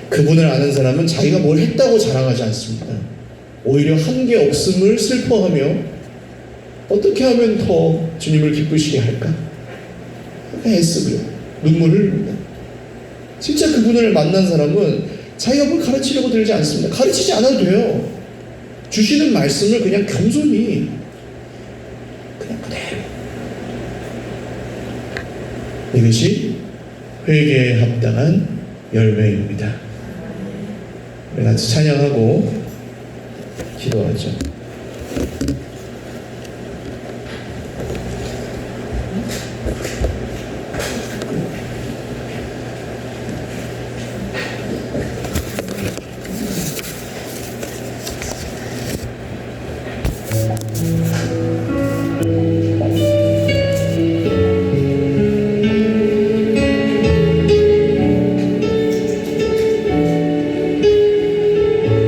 Speaker 1: 그분을 아는 사람은 자기가 뭘 했다고 자랑하지 않습니다. 오히려 한 게 없음을 슬퍼하며 어떻게 하면 더 주님을 기쁘시게 할까? 애쓰고요. 눈물을 흘립니다. 진짜 그분을 만난 사람은 자기가 뭘 가르치려고 들지 않습니다. 가르치지 않아도 돼요. 주시는 말씀을 그냥 겸손히 그냥 그대로. 이것이 회개에 합당한 열매입니다. 우리 같이 찬양하고 기도하죠.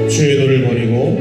Speaker 1: 주의 도를 버리고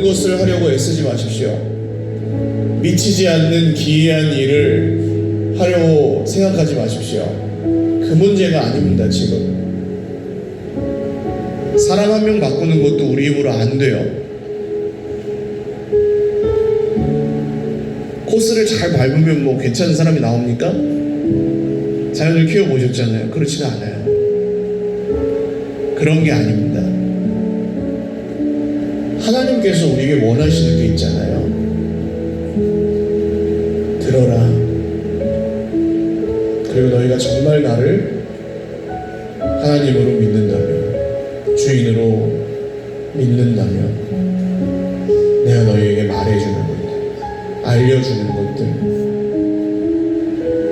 Speaker 1: 것을 하려고 애쓰지 마십시오. 미치지 않는 기이한 일을 하려고 생각하지 마십시오. 그 문제가 아닙니다. 지금 사람 한 명 바꾸는 것도 우리 힘으로 안 돼요. 코스를 잘 밟으면 뭐 괜찮은 사람이 나옵니까? 자연을 키워보셨잖아요. 그렇지는 않아요. 그런 게 아닙니다. 하나님께서 우리에게 원하시는 게 있잖아요. 들어라. 그리고 너희가 정말 나를 하나님으로 믿는다면, 주인으로 믿는다면 내가 너희에게 말해주는 것들, 알려주는 것들,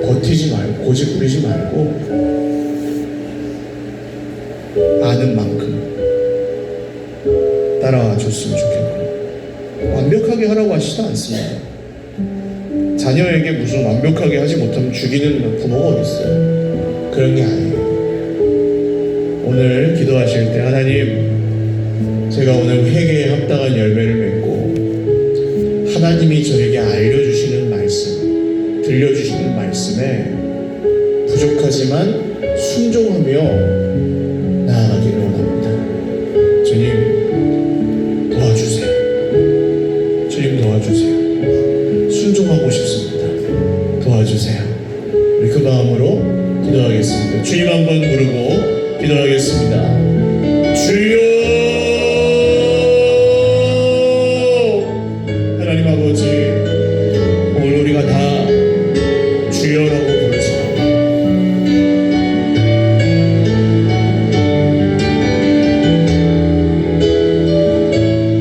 Speaker 1: 버티지 말고, 고집 부리지 말고 아는 만큼 따라와 줬으면 좋겠고, 완벽하게 하라고 하시지 않습니다. 자녀에게 무슨 완벽하게 하지 못하면 죽이는 부모가 어디 있어요? 그런 게 아니에요. 오늘 기도하실 때 하나님, 제가 오늘 회개에 합당한 열매를 맺고 하나님이 저에게 알려주시는 말씀, 들려주시는 말씀에 부족하지만 순종하며 나아가기를 원합니다. 주님 도와주세요. 주님 도와주세요. 순종하고 싶습니다. 도와주세요. 우리 그 마음으로 기도하겠습니다. 주님 한번 부르고 기도하겠습니다. 주여! 하나님 아버지, 오늘 우리가 다 주여라고 부르지만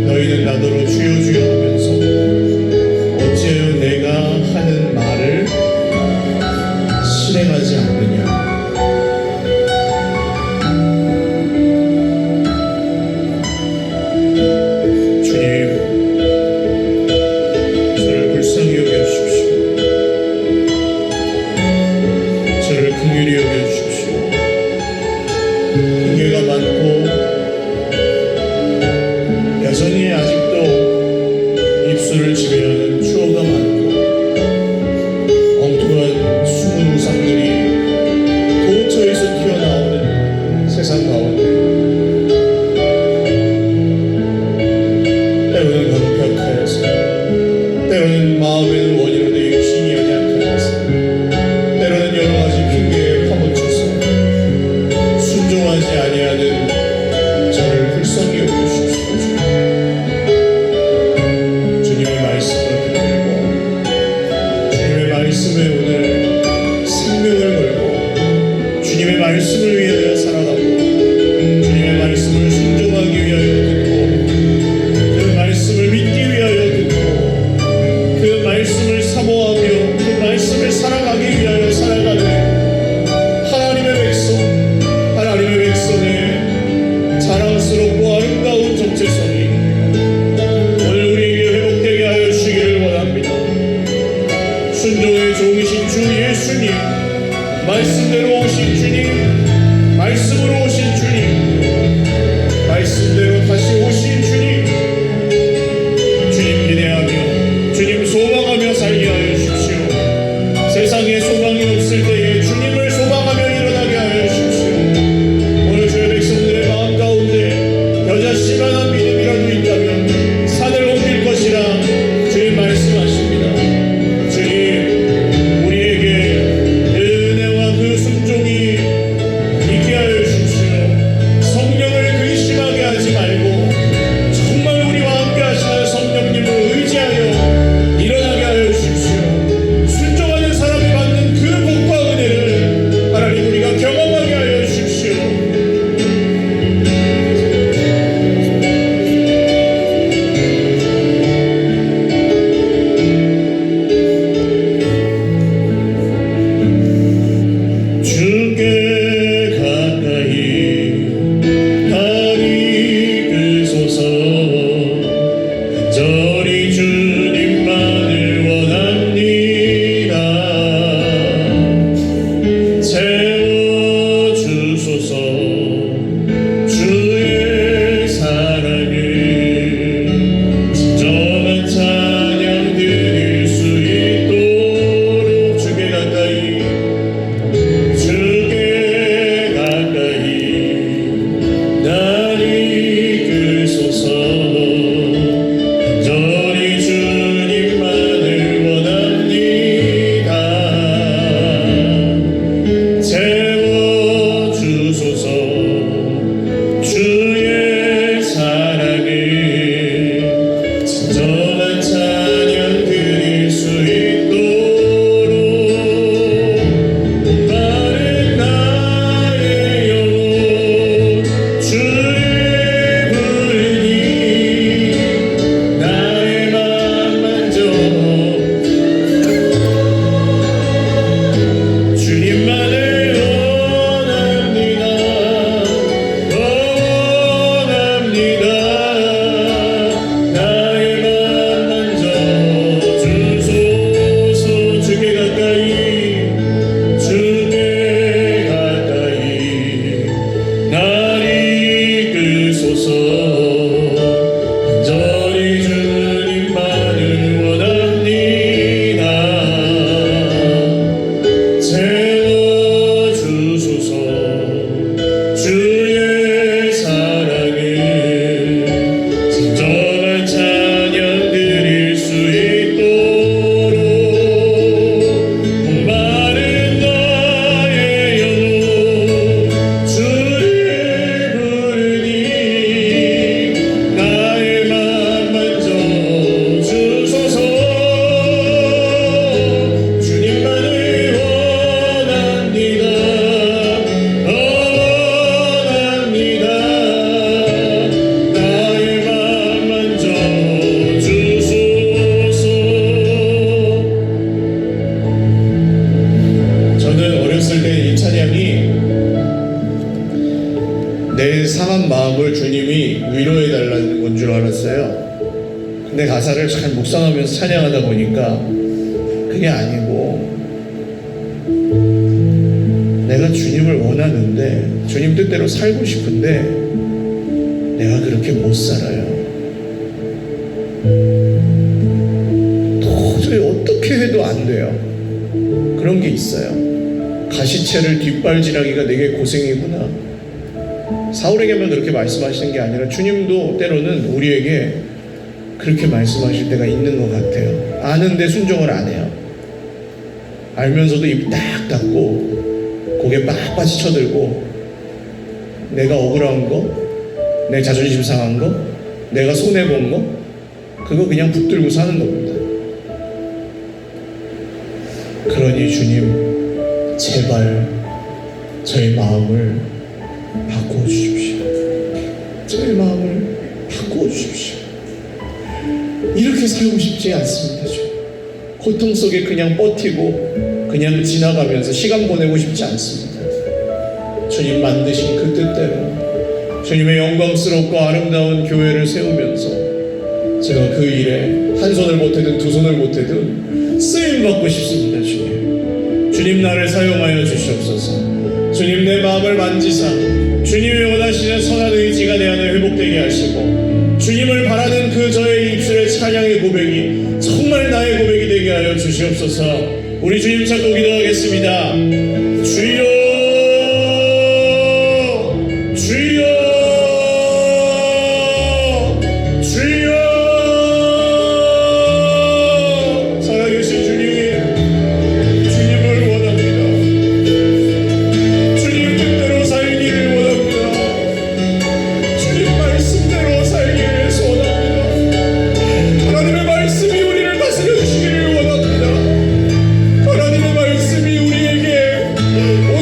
Speaker 1: 너희는 나더러 주여 주여 하면서 어찌하여 내가 하는 말을 실행하지 않느냐. 핑계가 많고 여전히 아직도 입술을 지배하는 추호가 많고 엉뚱한 숨은 우상들이 도처에서 튀어나오는 세상 가운데 때로는 강팍하여서, 때로는 마음에는 원이로 내 육신이 연약하여서, 때로는 여러 가지 핑계에 파묻혀서 순종하지 아니하는 저를 불쌍히 여겨주십시오. 주님의 말씀을 붙들고 주님의 말씀에 오늘 생명을 걸고 주님의 말씀을 위하여 살아가고 주님의 말씀을 순종하기 위하여 듣고 그 말씀을 믿기 위하여 듣고 그 말씀을 사모하며 그 말씀을 살아가기 위하여 살아가는 하나님의 백성의 자랑스럽고 아름다운 정체성이 오늘 우리에게 회복되게 하여 주시기를 원합니다. 순종의 종이신 주 예수님, 말씀대로 오신 주님, 말씀으로 오신 주님, 말씀대로 다시 오신 주님, 주님 기대하며 주님 소망하며 살게 하여 주십시오. 세상에 소망이 없을 때에 주님을 소망하며 일어나게 하여 주십시오. 오늘 주의 백성들의 마음 가운데 여자씨만한 믿음이라도 있다면 산을 옮길 것이라 주님 말씀하십니다. 주님, 우리에게 그 은혜와 그 순종 가사를 잘 묵상하면서 찬양하다 보니까 그게 아니고 내가 주님을 원하는데 주님 뜻대로 살고 싶은데 내가 그렇게 못 살아요. 도저히 어떻게 해도 안 돼요. 그런 게 있어요. 가시채를 뒷발질하기가 내게 고생이구나. 사울에게만 그렇게 말씀하시는 게 아니라 주님도 때로는 우리에게 그렇게 말씀하실 때가 있는 것 같아요. 아는데 순종을 안 해요. 알면서도 입 딱 닫고 고개 빳빳이 쳐들고 내가 억울한 거, 내 자존심 상한 거, 내가 손해본 거 그거 그냥 붙들고 사는 겁니다. 그러니 주님 제발 저의 마음을 바꾸어 주십시오. 저의 마음을 바꾸어 주십시오. 이렇게 살고 싶지 않습니다. 주님. 고통 속에 그냥 버티고 그냥 지나가면서 시간 보내고 싶지 않습니다. 주님 만드신 그 뜻대로 주님의 영광스럽고 아름다운 교회를 세우면서 제가 그 일에 한 손을 못해든 두 손을 못해든 쓰임받고 싶습니다. 주님 나를 사용하여 주시옵소서. 주님 내 마음을 만지사 주님이 원하시는 선한 의지가 내 안에 회복되게 하시고 주님을 바라는 그 저의 입술의 찬양의 고백이 정말 나의 고백이 되게 하여 주시옵소서. 우리 주님 찾고 기도하겠습니다. 주여 주여 주여. 살아계신 주님, 주님을 원합니다. 주님 뜻대로 살기를 원합니다. 주님 말씀대로 살기를 소원합니다. 하나님의 말씀이 우리를 다스려 주시기를 원합니다. 하나님의 말씀이 우리에게 온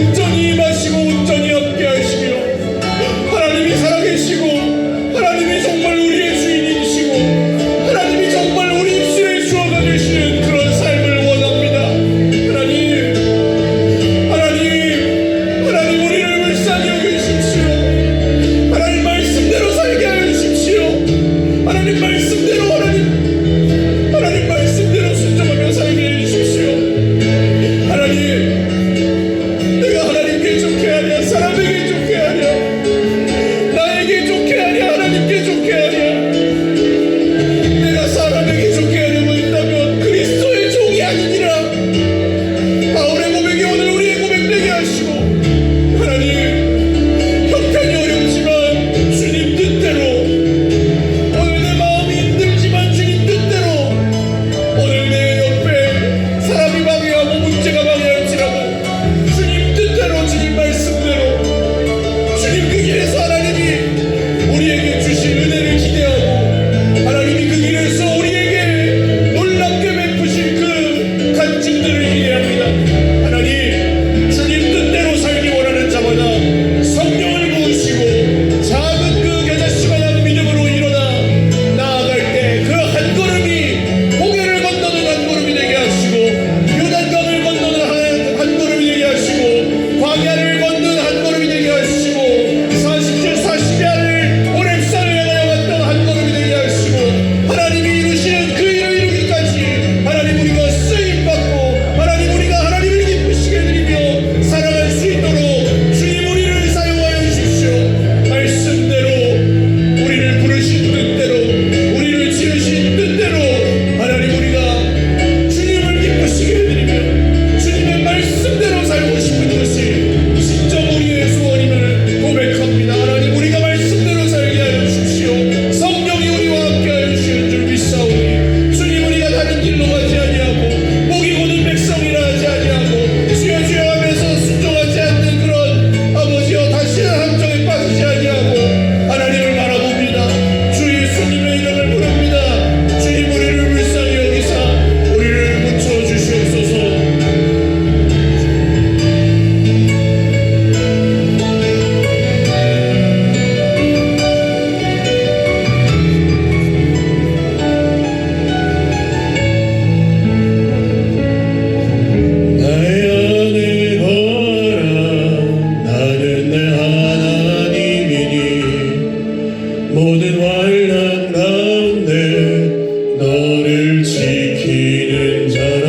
Speaker 1: 너를 지키는 자라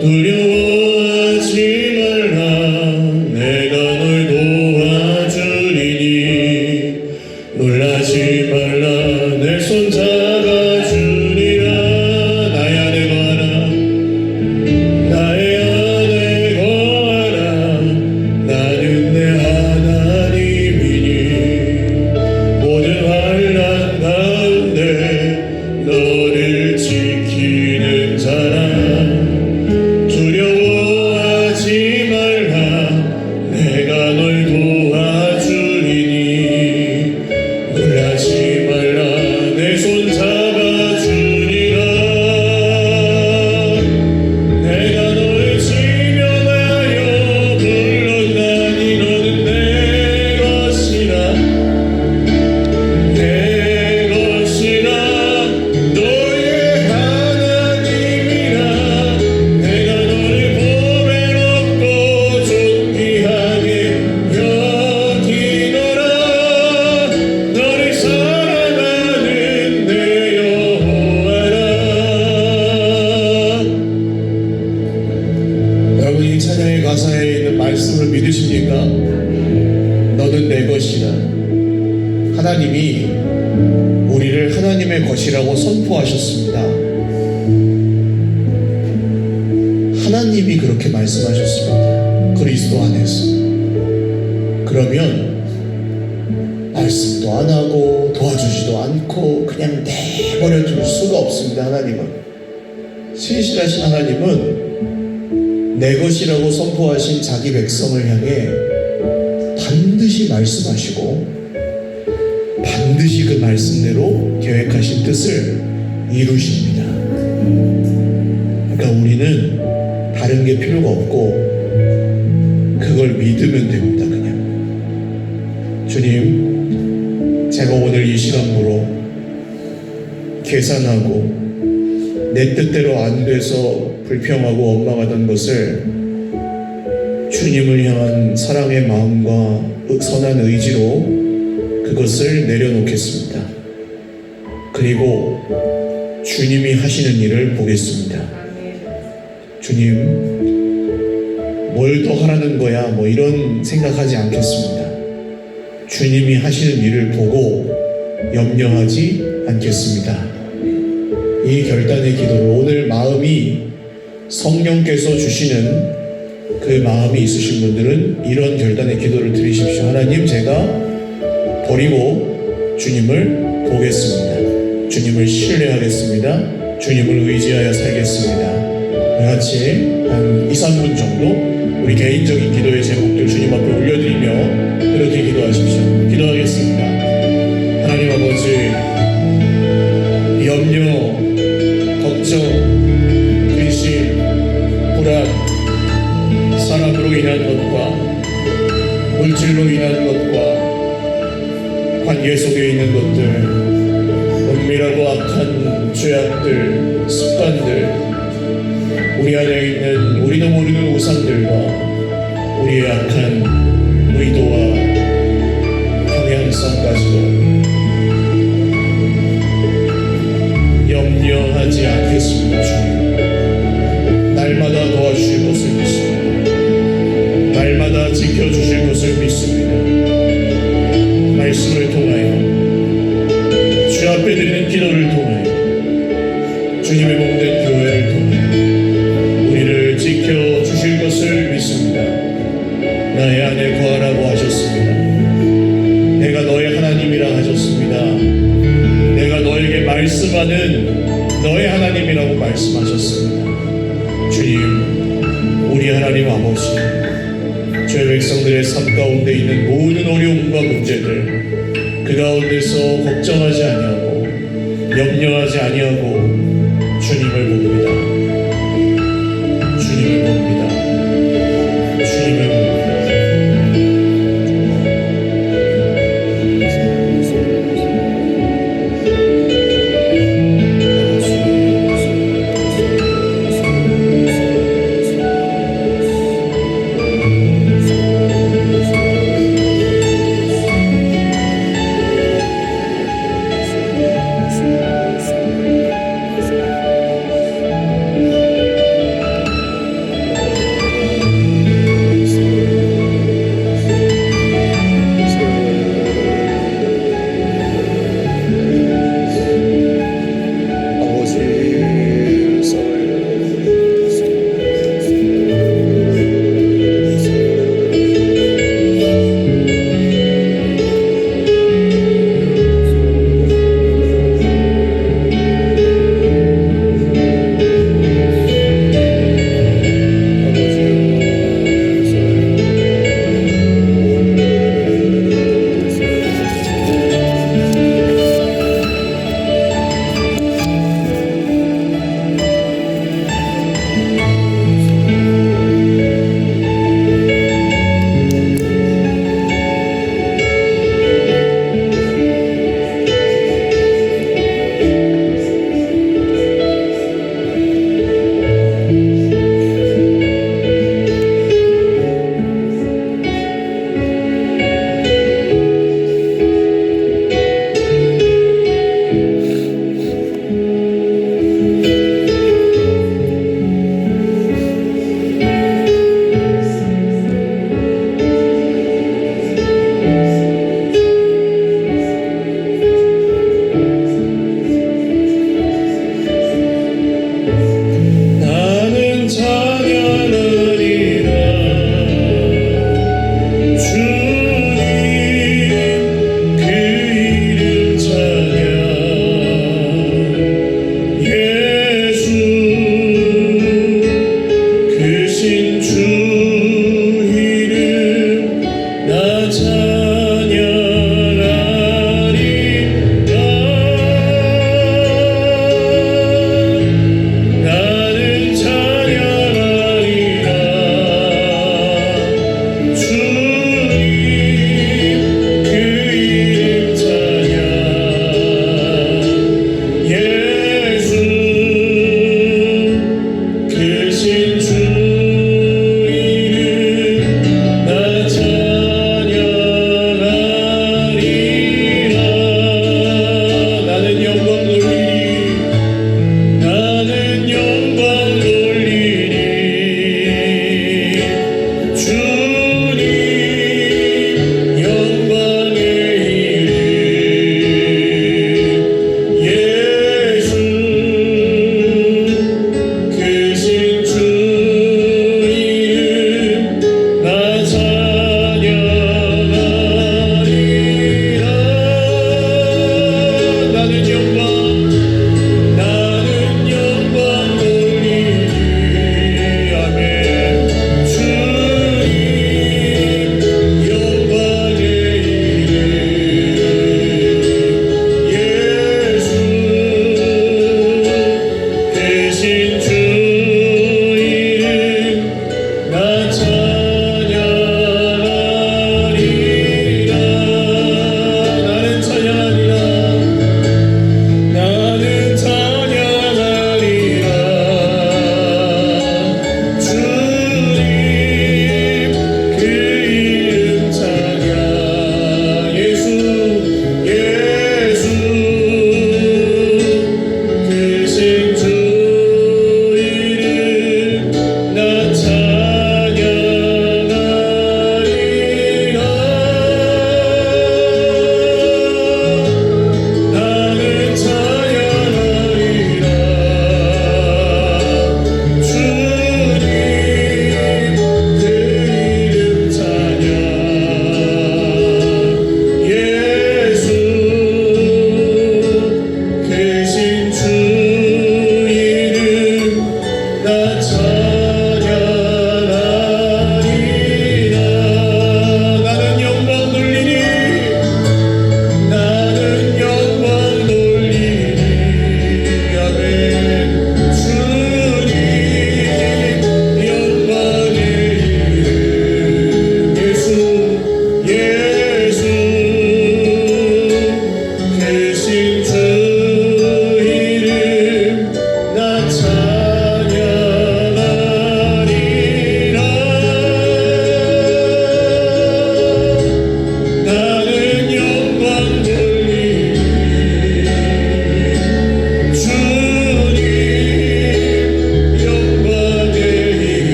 Speaker 1: 두려워하지 말라 내가 널 도와주리니 놀라지 말라 내 손 잡아주리라 나의 안에 거하라 나의 안에 거하라 나는 내 하나님이니 모든 환난 가운데 너를 지키는 자라 두려워하지 말라 내가 널 도와주리니 놀라지 말라 내 손 잡아주리라 내가 널 지명하여 불렀나니 너는 내 것이라 내 것이라 너의 하나님이라 내가 너를 보배롭고 존귀하게 여기노라 너를 사랑하는 내 여호와라. 여러분 이 찬양의 가사에 있는 말씀을 믿으십니까? 너는 내 것이라. 하나님이 우리를 하나님의 것이라고 선포하셨습니다. 하나님이 그렇게 말씀하셨습니다. 그리스도 안에서. 그러면 말씀도 안 하고 도와주지도 않고 그냥 내버려 둘 수가 없습니다. 하나님은 신실하신 하나님은 내 것이라고 선포하신 자기 백성을 향해 반드시 말씀하시고 반드시 그 말씀대로 계획하신 뜻을 이루십니다. 그러니까 우리는 다른 게 필요가 없고 그걸 믿으면 됩니다. 그냥 주님 제가 오늘 이 시간으로 계산하고 내 뜻대로 안 돼서 불평하고 원망하던 것을 주님을 향한 사랑의 마음과 선한 의지로 그것을 내려놓겠습니다. 그리고 주님이 하시는 일을 보겠습니다. 주님 뭘 더 하라는 거야 뭐 이런 생각하지 않겠습니다. 주님이 하시는 일을 보고 염려하지 않겠습니다. 이 결단의 기도를 오늘 마음이 성령께서 주시는 그 마음이 있으신 분들은 이런 결단의 기도를 드리십시오. 하나님 제가 버리고 주님을 보겠습니다. 주님을 신뢰하겠습니다. 주님을 의지하여 살겠습니다. 같이 한 2-3분 정도 우리 개인적인 기도의 제목들 주님 앞에 올려드리며 그렇게 기도하십시오. 기도하겠습니다. 하나님 아버지 염려, 걱정, 근심, 불안, 사람으로 인한 것과 물질로 인한 것과 관계 속에 있는 것들 은밀하고 악한 죄악들, 습관들 우리 안에 있는 우리도 모르는 우상들과 우리의 악한 의도와 경향성까지도 염려하지 않겠습니다. 주님 날마다 도와주실 것을 믿습니다. 날마다 지켜주실 것을 믿습니다. 말씀을 통하여 주 앞에 드리는 기도를 통하여 주님의 몸된 교회를 통하여 우리를 지켜주실 것을 믿습니다. 나의 안에 거하라고 하셨습니다. 내가 너의 하나님이라 하셨습니다. 내가 너에게 말씀하는 너의 하나님이라고 말씀하셨습니다. 주님 우리 하나님 아버지 죄 백성들의 삶 가운데 있는 모든 어려움과 문제들 그 가운데서 걱정하지 아니하고 염려하지 아니하고 주님을 봅니다. 주님을 봅니다. 주님을 봅니다.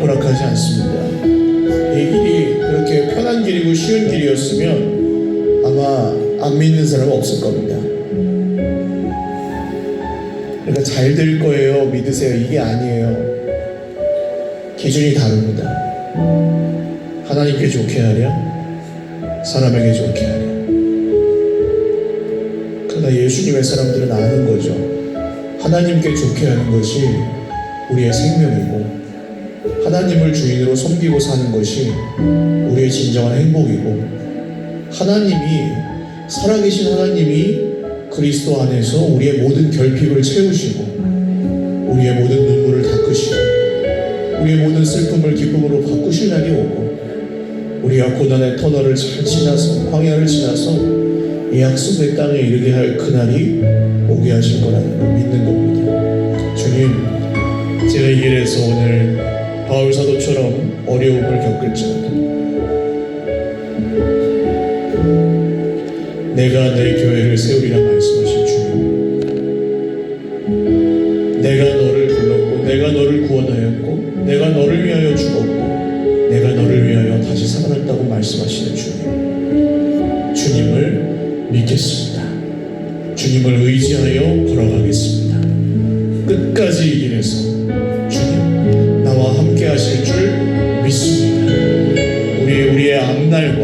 Speaker 1: 허락하지 않습니다. 이 길이 그렇게 편한 길이고 쉬운 길이었으면 아마 안 믿는 사람은 없을 겁니다. 그러니까 잘 될 거예요, 믿으세요, 이게 아니에요. 기준이 다릅니다. 하나님께 좋게 하랴, 사람에게 좋게 하랴. 그러나 예수님의 사람들은 아는 거죠. 하나님께 좋게 하는 것이 우리의 생명이고, 하나님을 주인으로 섬기고 사는 것이 우리의 진정한 행복이고, 하나님이, 살아계신 하나님이 그리스도 안에서 우리의 모든 결핍을 채우시고, 우리의 모든 눈물을 닦으시고, 우리의 모든 슬픔을 기쁨으로 바꾸실 날이 오고, 우리가 고난의 터널을 잘 지나서, 광야를 지나서 이 약속의 땅에 이르게 할 그날이 오게 하실 거라는 걸 믿는 겁니다. 주님, 제가 이 길에서 오늘 바울 사도처럼 어려움을 겪을지라도 내가 내 교회를 세우리라 말씀하신 주님, 내가 너를 불렀고, 내가 너를 구원하였고, 내가 너를 위하여 죽었고, 내가 너를 위하여 다시 살아났다고 말씀하시는 주님, 주님을 믿겠습니다. 주님을 의지하여 걸어가겠습니다. 끝까지 이 길에서 주님 나와 함께 하실 줄 믿습니다. 우리의 앞날과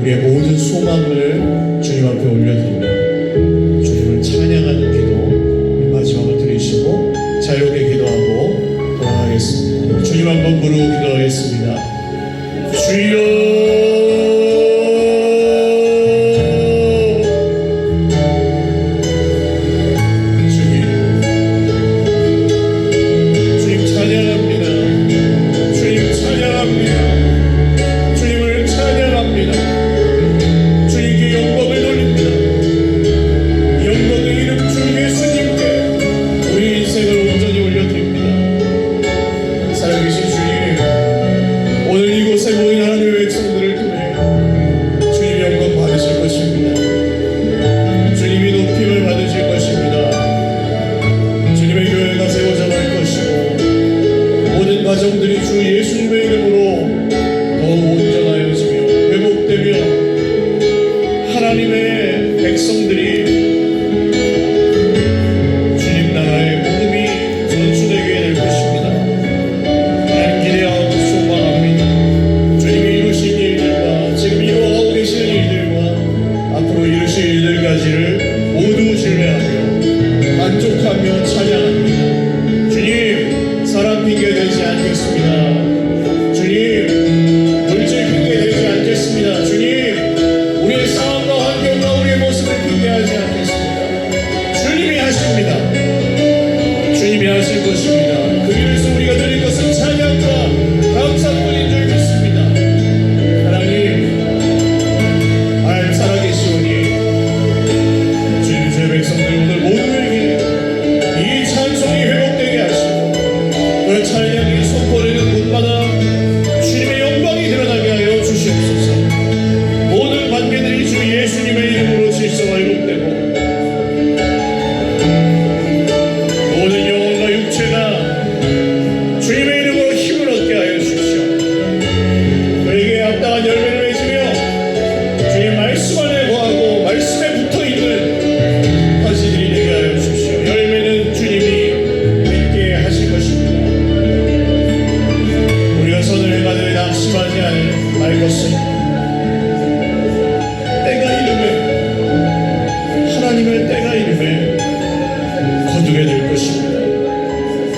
Speaker 1: 우리의 모든 소망을 주님 앞에 올려드리며 주님을 찬양하는 기도 마지막을 드리시고 자유롭게 기도하고 돌아가겠습니다. 주님 한번 부르고 기도하겠습니다. 주여, 가정들이 주 예수님의 이름으로 더 온전하여지며 회복되며 하나님의 백성들이 주님 나라의 복음이 전수되게 될 것입니다. 하나님 기대하고 소망합니다. 주님이 이루신 일들과 지금 이루어가고 계시는 일들과 앞으로 이루실 일들까지를 모두 신뢰하며 만족하며 찬양합니다. 주님, 사람 핑계 되지 않겠습니다. 주님, 물질 핑계 되지 않겠습니다. 주님, 우리의 상황과 환경과 우리의 모습을 핑계하지 않겠습니다. 주님이 하십니다. 주님이 하실 것입니다. 그 길에서 우리가 드릴 것은 찬양과 감사뿐인 줄 믿습니다. 하나님, 하나님 살아계시오니 주님, 주의 백성들 오늘 모두에게 이 찬송이 회복되게 하시고 그 찬양이 선포되는 곳마다 주님의 영광이 드러나게 하여 주시옵소서. 모든 관계들이 주 예수님의 이름으로 질서가 회복되고 모든 영혼과 육체가 주님의 이름으로 힘을 얻게 하여 주시오. 그에게 합당한 열매를 맺으며 주님 말씀 안에 거하고 말씀에 붙어있는 가지들이 되게 하여 주시오. 열매는 주님이 맺게 하실 것입니다. 우리가 선을 행하되 낙심하지 말 것은 때가 이름에, 하나님의 때가 이름에 거두게 될 것입니다.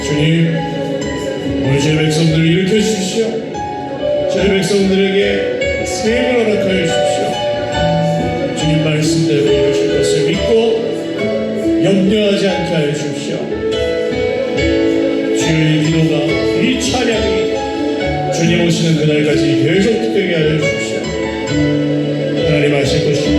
Speaker 1: 주님, 오늘 제 백성들을 일으켜 주십시오. 제 백성들에게 세임을 허락하여 주십시오. 주님 말씀대로 이루실 것을 믿고 염려하지 않게 하여 주십시오. 주의 기도가, 이 찬양이 주님 오시는 그날까지 계속되게 하여 주십시오. 하나님 하실 것이